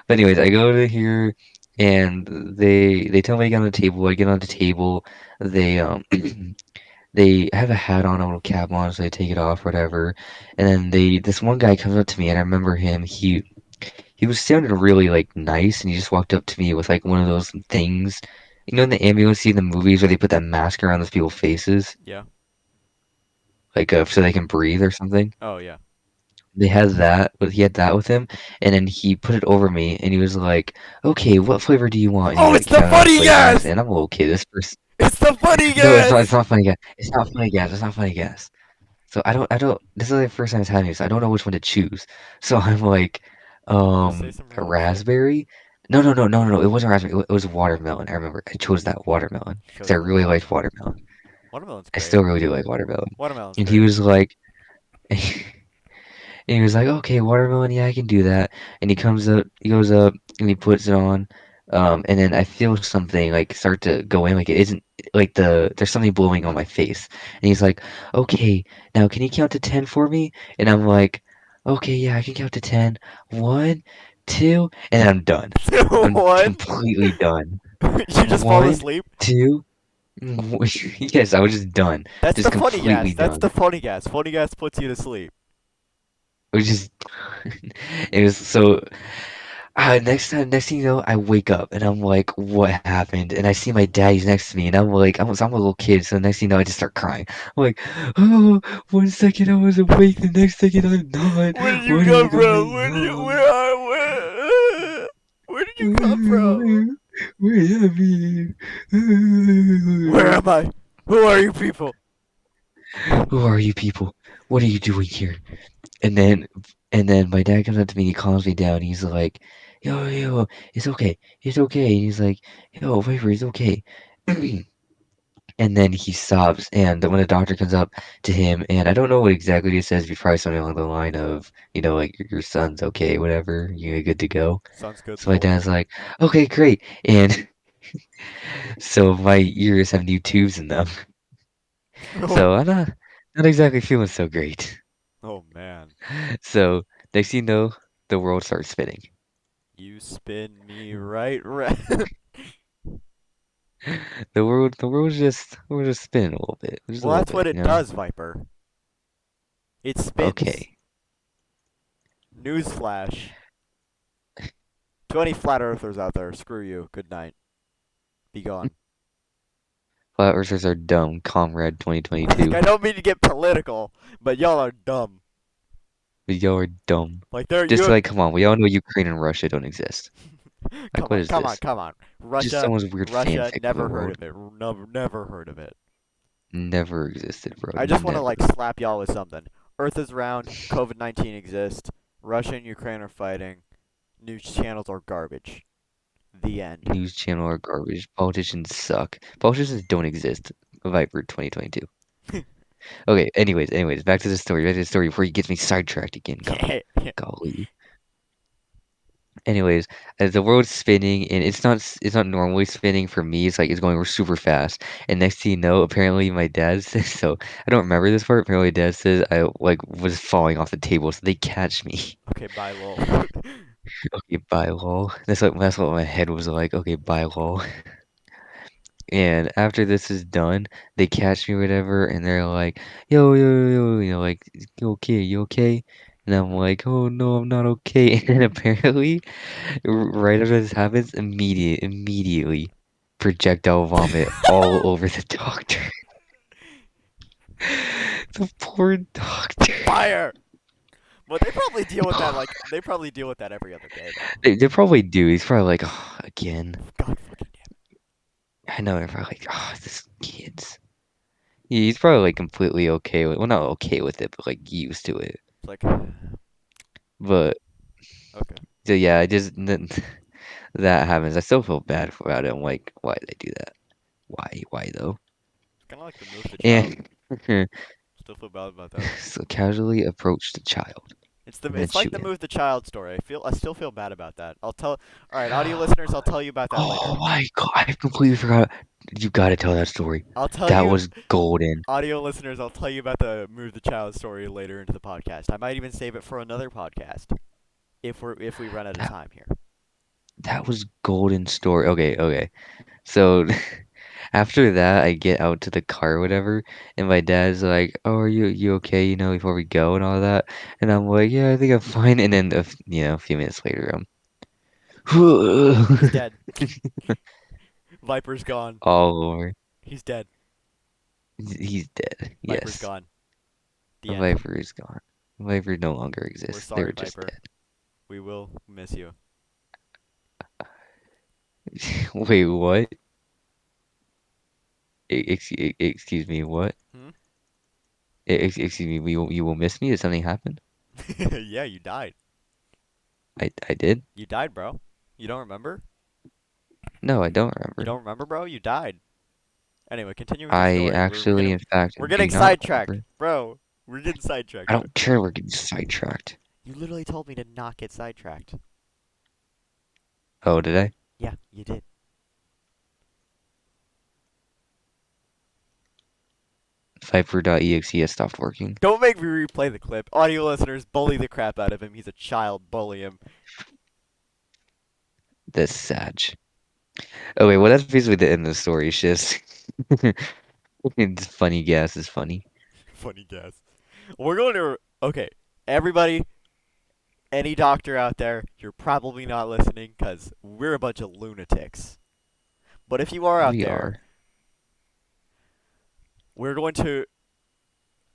But anyways, I go to here and they tell me to get on the table. I get on the table. They they have a hat on, a little cap on, so they take it off, whatever. And then this one guy comes up to me, and I remember him. He was sounding really like nice, and he just walked up to me with like one of those things, you know, in the ambulance scene in the movies where they put that mask around those people's faces, Yeah. like so they can breathe or something. Oh yeah. They had that, but he had that with him, and then he put it over me, and he was like, "Okay, what flavor do you want?" And he Oh, like it's the counted out funny flavors, gas! and I'm okay. This person, It's the funny no, it's not. gas! It's not funny gas. It's not funny gas. It's not funny gas. So I don't. This is like the first time it's happening, so I don't know which one to choose. So I'm like, Just say some a random shit. raspberry. No. It wasn't raspberry. It was watermelon. I remember. I chose that watermelon because I Chose the really liked watermelon. watermelon. Watermelon's I great. still really do like watermelon. Watermelon's And he great. was like, and he was like, "Okay, watermelon, yeah, I can do that." And he goes up, and he puts it on. And then I feel something like start to go in, like it isn't like there's something blowing on my face. And he's like, "Okay, now can you count to 10 for me?" And I'm like, "Okay, yeah, I can count to 10. 1, 2, and I'm done. I'm One. completely done. You just fall 1, asleep. 2, yes, I was just done, That's just the funny completely gas. That's done. the funny gas. Funny gas puts you to sleep. It was just, it was so. Next thing you know, I wake up and I'm like, what happened? And I see my daddy's next to me, and I'm like, I'm a little kid, so next thing you know, I just start crying. I'm like, oh, 1 second I was awake, the next second I'm not. Where did you What is come from? going on? Where did you come from? Where have you? Where am I? Who are you people? Who are you people? What are you doing here? And then and then my dad comes up to me, he calms me down. He's like, yo, it's okay. It's okay. And he's like, yo, Viper, it's okay. And then he stops, and when the doctor comes up to him, and I don't know what exactly he says, but probably something along the line of, like your son's okay, whatever, you're good to go. Sounds good, So my Lord. dad's like, okay, great. And so my ears have new tubes in them. Oh, So I'm not exactly feeling so great. oh man. So next thing you know, the world starts spinning. You spin me right. The world's just spinning a little bit, just a Well, little that's what bit, it you know? does, Viper. It spins. Okay. Newsflash. To any flat earthers out there, screw you. Good night. Be gone. Flat earthers are dumb, Comrade Like, 2022. I don't mean to get political, but y'all are dumb. Y'all are dumb. Like, there, Just you. like, come on, we all know Ukraine and Russia don't exist. Like, Come what on, is come on, this? come on. Just Russia, someone's weird Russia, fanfic of the never heard world. of it. Never heard of it. Never existed, bro. I just want to, Never. like, slap y'all with something. Earth is round, COVID-19 exists, Russia and Ukraine are fighting, news channels are garbage. The end. News channel are garbage. Politicians suck. Politicians don't exist. Viper 2022. Okay, anyways, back to the story. Back to the story before he gets me sidetracked again. Golly. Anyways, as the world's spinning and it's not normally spinning for me, it's like it's going super fast. And next thing you know, apparently my dad says so I don't remember this part. Apparently dad says I like was falling off the table, so they catch me. Okay, bye, lol. Okay, bye lol. That's what my head was like. Okay, bye lol. And after this is done, they catch me, whatever, and they're like, yo, like, you okay, you okay? And I'm like, oh no, I'm not okay. And then apparently, right after this happens, immediately, projectile vomit all over the doctor. The poor doctor. Fire! Well, they probably deal with that, like, they probably deal with that every other day, though. They probably do. He's probably like, oh, again. God fucking damn I know, they're probably like, oh, this kid's. He's probably like completely okay with, well, not okay with it, but like used to it. It's like, But okay. so yeah, I just that happens. I still feel bad about it. I'm like, why did I do that? Why though? It's kind of like the move the child. And Still feel bad about that. so casually approached the child. and then it's like shoot the him. move the child story. I still feel bad about that. I'll tell. All right, audio listeners, I'll tell you about that later. Oh my God, I completely forgot. You gotta tell that story. I'll tell That you, was golden. audio listeners, I'll tell you about the move the child story later into the podcast. I might even save it for another podcast if we run out of That time here. that was golden story. Okay, okay. So after that, I get out to the car or whatever, and my dad's like, "Oh, are you okay? You know, before we go and all that." And I'm like, "Yeah, I think I'm fine." And then a few minutes later, He's I'm dead. Viper's gone. all over. He's dead. He's dead. Viper's Yes, gone. The end. Viper is gone. Viper no longer We're exists. sorry, They're just Viper. We will miss you. dead. Wait, what? Excuse me, what? Hmm? Excuse me, you will miss me? Did something happen? Yeah, you died. I did? You died, bro. You don't remember? No, I don't You remember. don't remember, bro? You died. Anyway, continue with your I story. actually, in fact, We're do getting not sidetracked, remember. bro. We're getting I sidetracked. don't care we're getting sidetracked. You literally told me to not get sidetracked. Oh, did I? Yeah, you did. Viper.exe has stopped working. Don't make me replay the clip. Audio listeners, bully the crap out of him. He's a child. Bully him. That's sad. Okay, well, that's basically the end of the story. It's just it's funny. Gas is funny. Funny guess. We're going to. Okay, everybody, any doctor out there, you're probably not listening because we're a bunch of lunatics. But if you are out We there, are. we're going to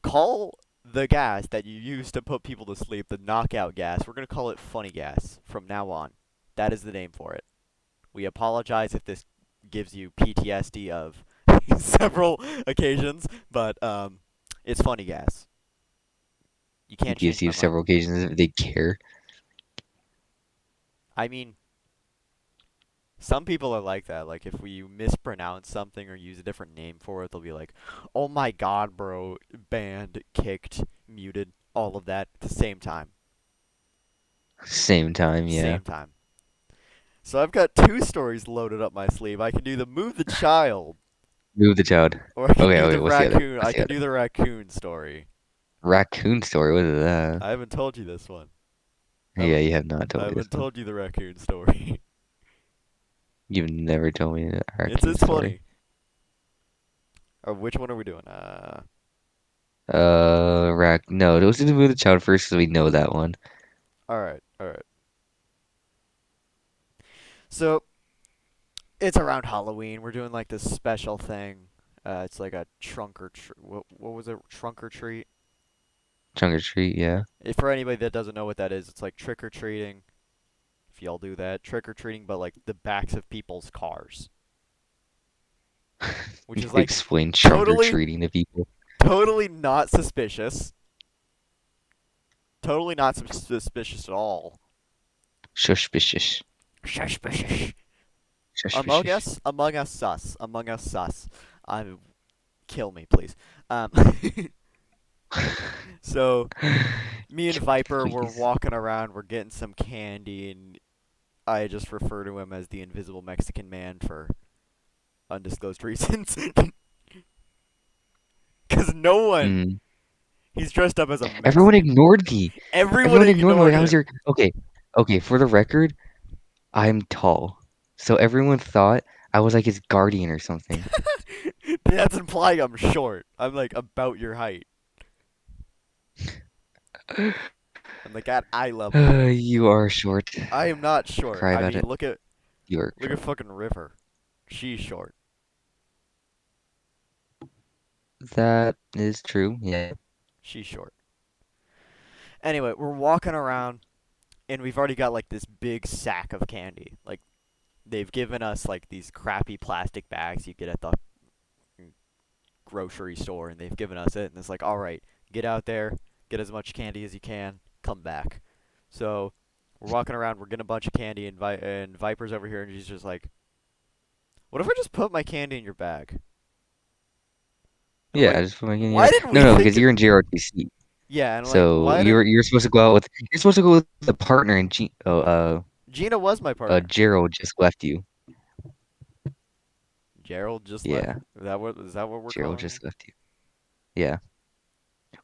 call the gas that you use to put people to sleep the knockout gas. We're going to call it funny gas from now on. That is the name for it. We apologize if this gives you PTSD of several occasions, but it's funny gas. You can't change PTSD my of mind. several occasions if they care. I mean, some people are like that. Like if we mispronounce something or use a different name for it, they'll be like, "Oh my god, bro, banned, kicked, muted, all of that at the same time." Same time, yeah. Same time. So I've got two stories loaded up my sleeve. I can do the move the child, Move the child. or I can Okay, do okay, the what's the other? raccoon. I What's the can other? do the raccoon story. Raccoon story, what is that? I haven't told you this one. I Yeah, haven't, you have not I told me this haven't one. told you the raccoon story. You've never told me the raccoon It's story. funny. Or which one are we doing? No, let's just move the child first so we know that one. All right, all right. So it's around Halloween. We're doing like this special thing. It's like a what was it? Trunk or treat. Trunk or treat, yeah. For anybody that doesn't know what that is, it's like trick or treating. If y'all do that, trick or treating, but like the backs of people's cars, which is like Explain trunk or totally, treating to people. totally not suspicious. Totally not suspicious at all. Suspicious. Suspicious. Suspicious. Among Us sus. Kill me, please. Um, so me and Viper were Please. walking around. We're getting some candy, and I just refer to him as the Invisible Mexican Man for undisclosed reasons. Because no one, Mm. he's dressed up as a Everyone Mexican. ignored me. Everyone Everyone ignored me. ignored Like I was him. your okay. Okay, for the record, I'm tall. So everyone thought I was like his guardian or something. That's implying I'm short. I'm like about your height. I'm like at eye level. You are short. I am not short. Cry I about mean, it. You are look at short. fucking River. She's short. That is true. Yeah. She's short. Anyway, we're walking around and we've already got like this big sack of candy. Like they've given us like these crappy plastic bags you get at the grocery store, and they've given us it, and it's like, all right, get out there, get as much candy as you can, come back. So we're walking around, we're getting a bunch of candy, and Viper's over here, and she's just like, what if I just put my candy in your bag? And I'm Yeah, like, I just put my why yeah. didn't No, we no, think because of you're in JRTC. Yeah, and like, So why did you're supposed to go out with you're supposed to go with the partner, and Gina was my partner? Gerald just left you. Gerald just left. Yeah, Is that what we're Gerald calling her? just left you. Yeah,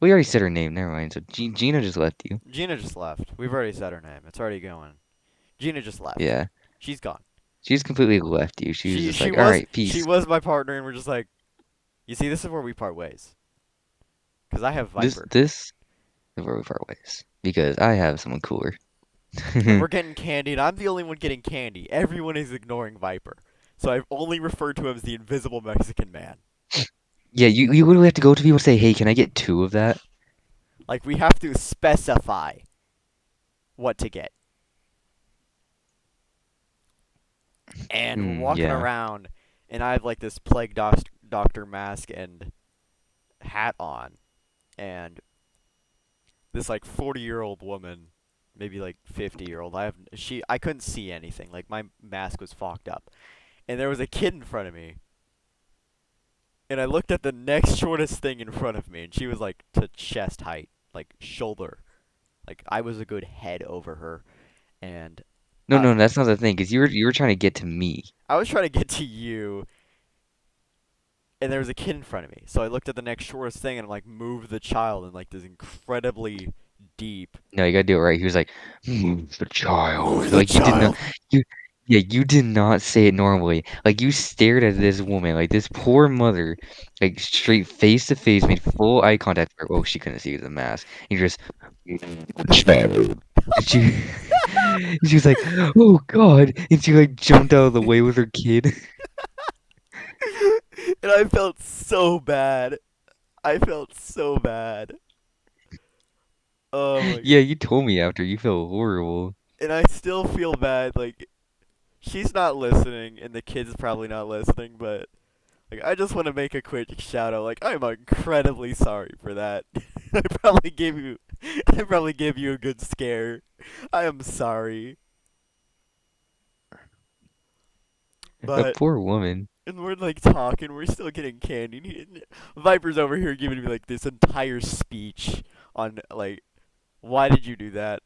we already said her name. Never mind. So Gina just left you. Gina just left. We've already said her name. It's already going. Gina just left. Yeah, She's gone. she's completely left you. She was She just she like, all was right, she peace. was my partner, and we're just like, you see, this is where we part ways. Cause I have Viper, This is where we part ways because I have someone cooler. and we're getting candy, and I'm the only one getting candy. Everyone is ignoring Viper, so I've only referred to him as the Invisible Mexican Man. Yeah, you literally have to go to people and say, hey, can I get two of that? Like we have to specify what to get, and we're walking Yeah. around, and I have like this doctor mask and hat on, and this like 40-year-old woman, maybe like 50-year-old. I couldn't see anything. Like my mask was fogged up. And there was a kid in front of me. And I looked at the next shortest thing in front of me, and she was like to chest height, like shoulder. Like I was a good head over her, and No, I no, that's not the thing. Because you were trying to get to me. I was trying to get to you, and there was a kid in front of me. So I looked at the next shortest thing and like moved the child in like this incredibly deep No, you gotta do it right. He was like, the move child. the Like you did not child. you yeah, you did not say it normally. Like you stared at this woman, like this poor mother, like straight face to face, made full eye contact with her. Oh, she couldn't see the mask. You just child. And she and she was like, oh God. And she like jumped out of the way with her kid. And I felt so bad. I felt so bad. Oh my god. Yeah, you told me after you felt horrible. And I still feel bad. Like she's not listening, and the kid's probably not listening. But like, I just want to make a quick shout out. Like, I'm incredibly sorry for that. I probably gave you, I probably gave you a good scare. I am sorry, A but poor woman. and we're like talking. We're still getting candy. And Viper's over here giving me like this entire speech on like, why did you do that?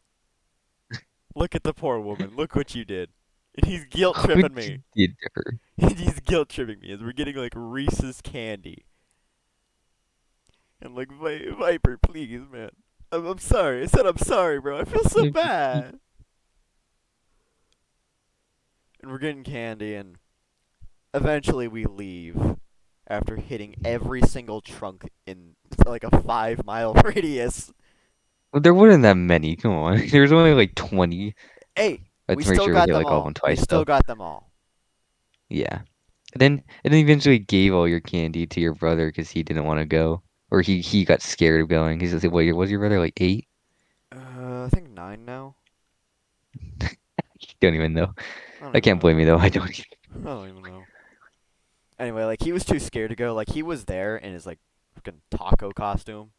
Look at the poor woman. Look what you did. And he's guilt What tripping you me. did to her? And he's guilt tripping me as we're getting like Reese's candy. And like, Viper, please, man. I'm sorry. I said I'm sorry, bro. I feel so bad. And we're getting candy, and eventually we leave after hitting every single trunk in like a 5 mile radius. Well, there weren't that many. Come on. There was only like 20. Hey, I'm we pretty still sure we got hit them like all of all. them We twice still though. got them all. Yeah. And then eventually gave all your candy to your brother because he didn't want to go. Or he got scared of going. He's like, "What? Was your brother like 8?" I think 9 now. Don't even know. I don't I even can't know. blame you though. I don't even. I don't even know. Anyway, like he was too scared to go. Like he was there in his like fucking taco costume,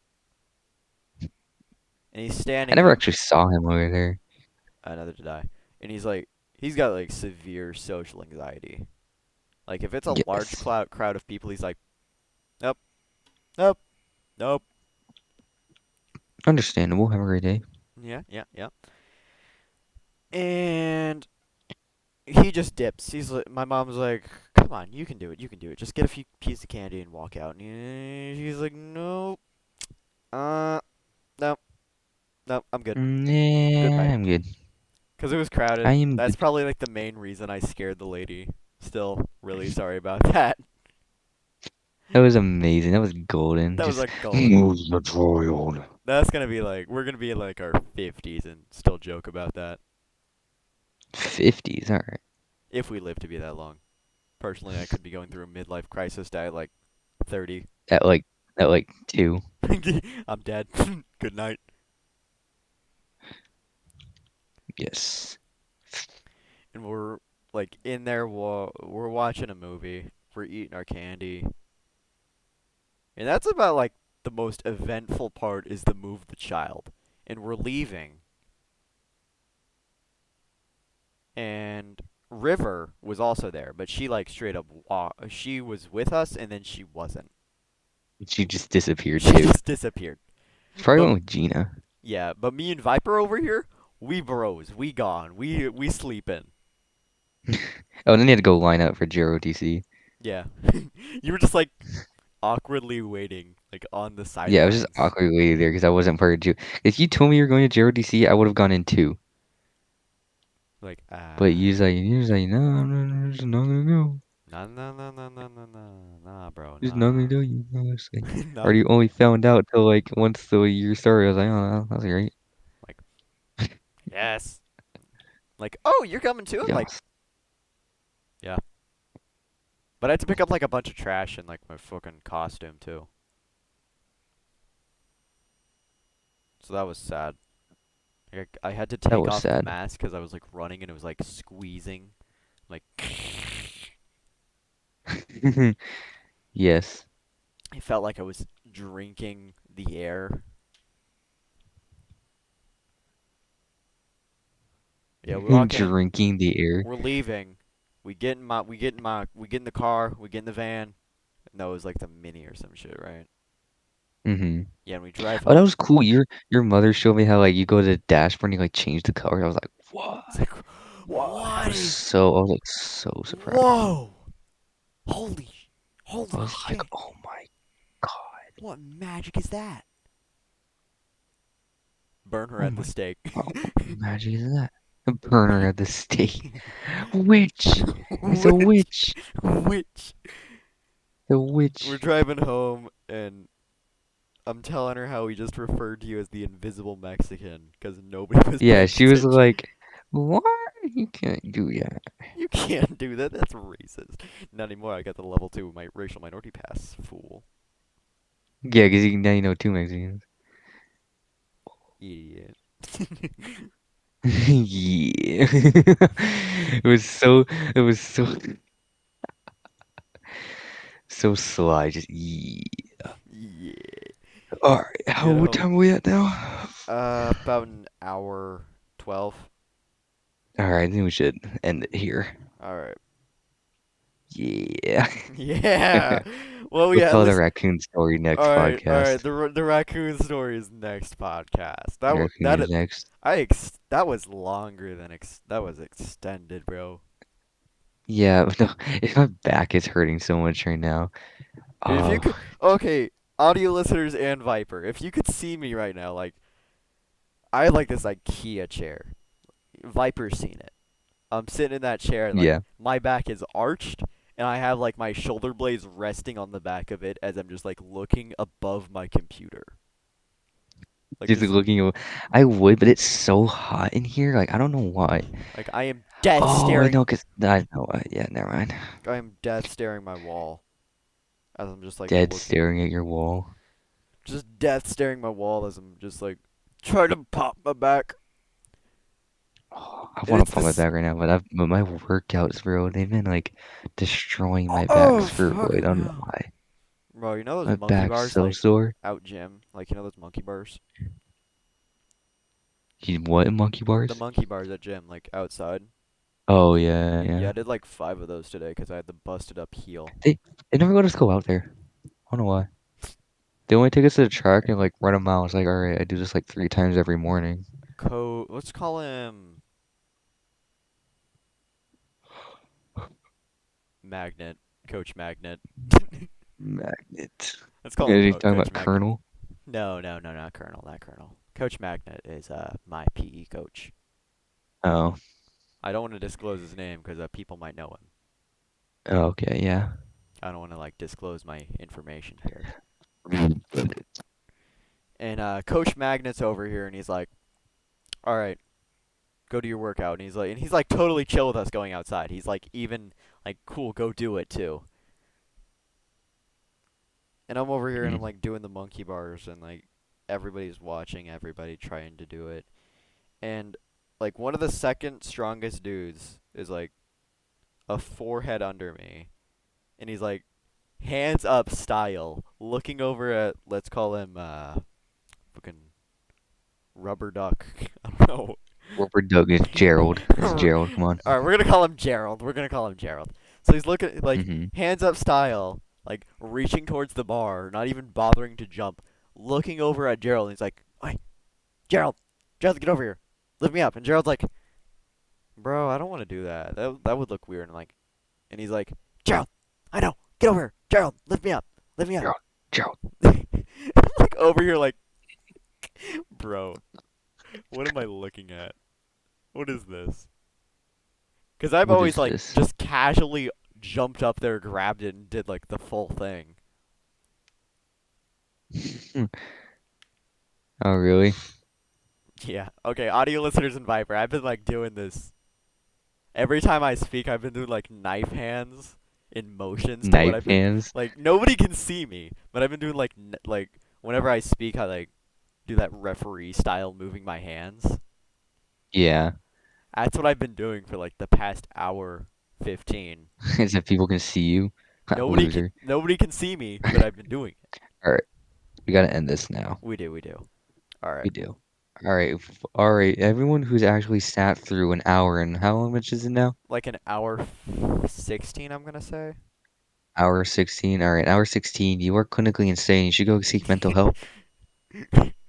and he's I standing never there. actually saw him over there. Neither did I. And he's got like severe social anxiety. Like if it's a large Yes. crowd of people, he's like, nope, nope, nope. Understandable. Have a great day. Yeah, yeah, yeah. And he just dips. My mom's like, come on, you can do it, you can do it. Just get a few pieces of candy and walk out. And he's like, no, no, no, I'm good. Nah, Goodbye. I'm good. Cause it was I crowded. am That's good. probably like the main reason I scared the lady. Still really sorry about that. That was amazing. That was golden. That was Just like golden. move the child. That's gonna be like we're gonna be in like our 50s and still joke about that 50s. All right. if we live to be that long. Personally, I could be going through a midlife crisis at like 30. At like at like 2. I'm dead. Good night. Yes. And we're like in there, we're watching a movie. We're eating our candy, and that's about like the most eventful part is the move the child, and we're leaving, and River was also there, but she like straight up she was with us and then she wasn't. She just disappeared She too. just disappeared. Probably But went with Gina. yeah, but me and Viper over here, we bros, we gone, we sleeping. Oh, and then you had to go line up for JROTC. Yeah, you were just like awkwardly waiting, like on the Yeah, I was just sidelines. awkwardly there because I wasn't part of J. If you told me you were going to JROTC, I would have gone in too. Like, But you was like, no, I'm just not gonna go. nah, nah, nah, nah, nah, nah, nah, nah, bro, Just not gonna nah. do you. I was like, Not already only found out till like once the year started. I was like, oh, that's great. like, yes. Like, oh, you're coming too? I'm like, Yes. yeah. But I had to pick up like a bunch of trash and like my fucking costume too. So that was sad. Like, I had to That take was off the sad. mask because I was like running and it was like squeezing. Like, Yes. it felt like I was drinking the air. Yeah, we walk in. Drinking the air. We're leaving. We get in the car. We get in the van. No, it was like the Mini or some shit, right? Hmm. Yeah, and we drive Oh, that home. was cool. Your mother showed me how like you go to the dashboard and you like change the color. I was like, what? It's like, What? what is? I was like so surprised. Whoa! Holy, I holy was like, shit! oh my God. What magic is that? Burn her Oh at the my stake. God. What magic is that? A burner at the stake. Witch. It's a Which, witch. which? The We're witch. driving home, and I'm telling her how we just referred to you as the invisible Mexican because nobody was Yeah, paying she was attention. like, what? You can't do that. You can't do that. That's racist. Not anymore. I got the level 2 my racial minority pass. Fool. Yeah, because now you know two Mexicans. Idiot. Yeah. It was so sly. Just yeah. Yeah. All right, Get what home. time are we at now? About an hour 12. All right, I think we should end it here. Alright. Yeah. Yeah. Well, We'll yeah, tell the listen. raccoon story next Alright. podcast. The raccoon story is next podcast. The raccoon is next. That was longer than that was extended, bro. Yeah, but no, if my back is hurting so much right now. If you Oh, could, okay, audio listeners and Viper, if you could see me right now, like I have like this IKEA chair. Viper's seen it. I'm sitting in that chair and like yeah. my back is arched and I have like my shoulder blades resting on the back of it as I'm just like looking above my computer. Like Just just looking. I would, but it's so hot in here. Like I don't know why. like I am death Oh, I staring know, cause I know. Yeah, never mind. I am death staring my wall as I'm just like Dead looking. staring at your wall. Just death staring my wall as I'm just like trying to pop my back. Oh, I And want it's to pump my this back right now, but my workouts, bro, they've been like destroying my back oh spiritually. I fucking don't know hell. why. Bro, you know those My monkey back's bars so like sore. out gym? Like you know those monkey bars? You what monkey The bars? monkey bars at gym, like outside. Oh yeah, Yeah, yeah. I did like 5 of those today because I had the busted up heel. They never let us go out there. I don't know why. They only take us to the track and like run a mile. It's like, all right, I do this like 3 times every morning. Let's call him Magnet, Coach Magnet. Magnet. Let's Yeah, call him you talking Coach about Magnet. Colonel? No, no, no, not Colonel, not Colonel. Coach Magnet is my PE coach. Oh, I don't want to disclose his name because people might know him. okay, yeah. I don't want to like disclose my information here. Magnet. And Coach Magnet's over here, and he's like, "All right, go do your workout." And he's like totally chill with us going outside. He's like even like, "Cool, go do it too." And I'm over here and I'm like doing the monkey bars and like everybody's watching everybody trying to do it. And like one of the second strongest dudes is like a forehead under me. And he's like hands up style looking over at let's call him fucking rubber duck. I don't know. Rubber Doug is Gerald. It's Alright, Gerald. Come on. we're gonna call him Gerald. We're gonna call him Gerald. So he's looking like Mm-hmm. hands up style, like reaching towards the bar, not even bothering to jump, looking over at Gerald, and he's like, "Hey, Gerald, Gerald, get over here, lift me up." And Gerald's like, "Bro, I don't want to do that. That would look weird." And he's like, "Gerald, I know, get over here, Gerald, lift me up." Gerald, Gerald. I'm like over here, like, bro, what am I looking at? What is this? Because I've What always is like this? just casually jumped up there, grabbed it, and did like the full thing. Oh, really? Yeah. Okay, audio listeners and Viper, I've been like doing this every time I speak. I've been doing like knife hands in motions to what Knife I've been hands? like. Nobody can see me, but I've been doing like like whenever I speak, I like do that referee style moving my hands. Yeah. That's what I've been doing for like the past hour 15. Is that people can see you? Loser. Nobody can see me, but I've been doing it. Alright, we gotta end this now. We do. All right. We do. Alright, everyone who's actually sat through an hour and how much is it now? Like an hour 16, I'm gonna say. Hour 16. Alright, hour 16. You are clinically insane. You should go seek mental help.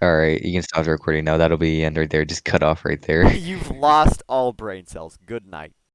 Alright, you can stop the recording now. That'll be the end right there. Just cut off right there. You've lost all brain cells. Good night.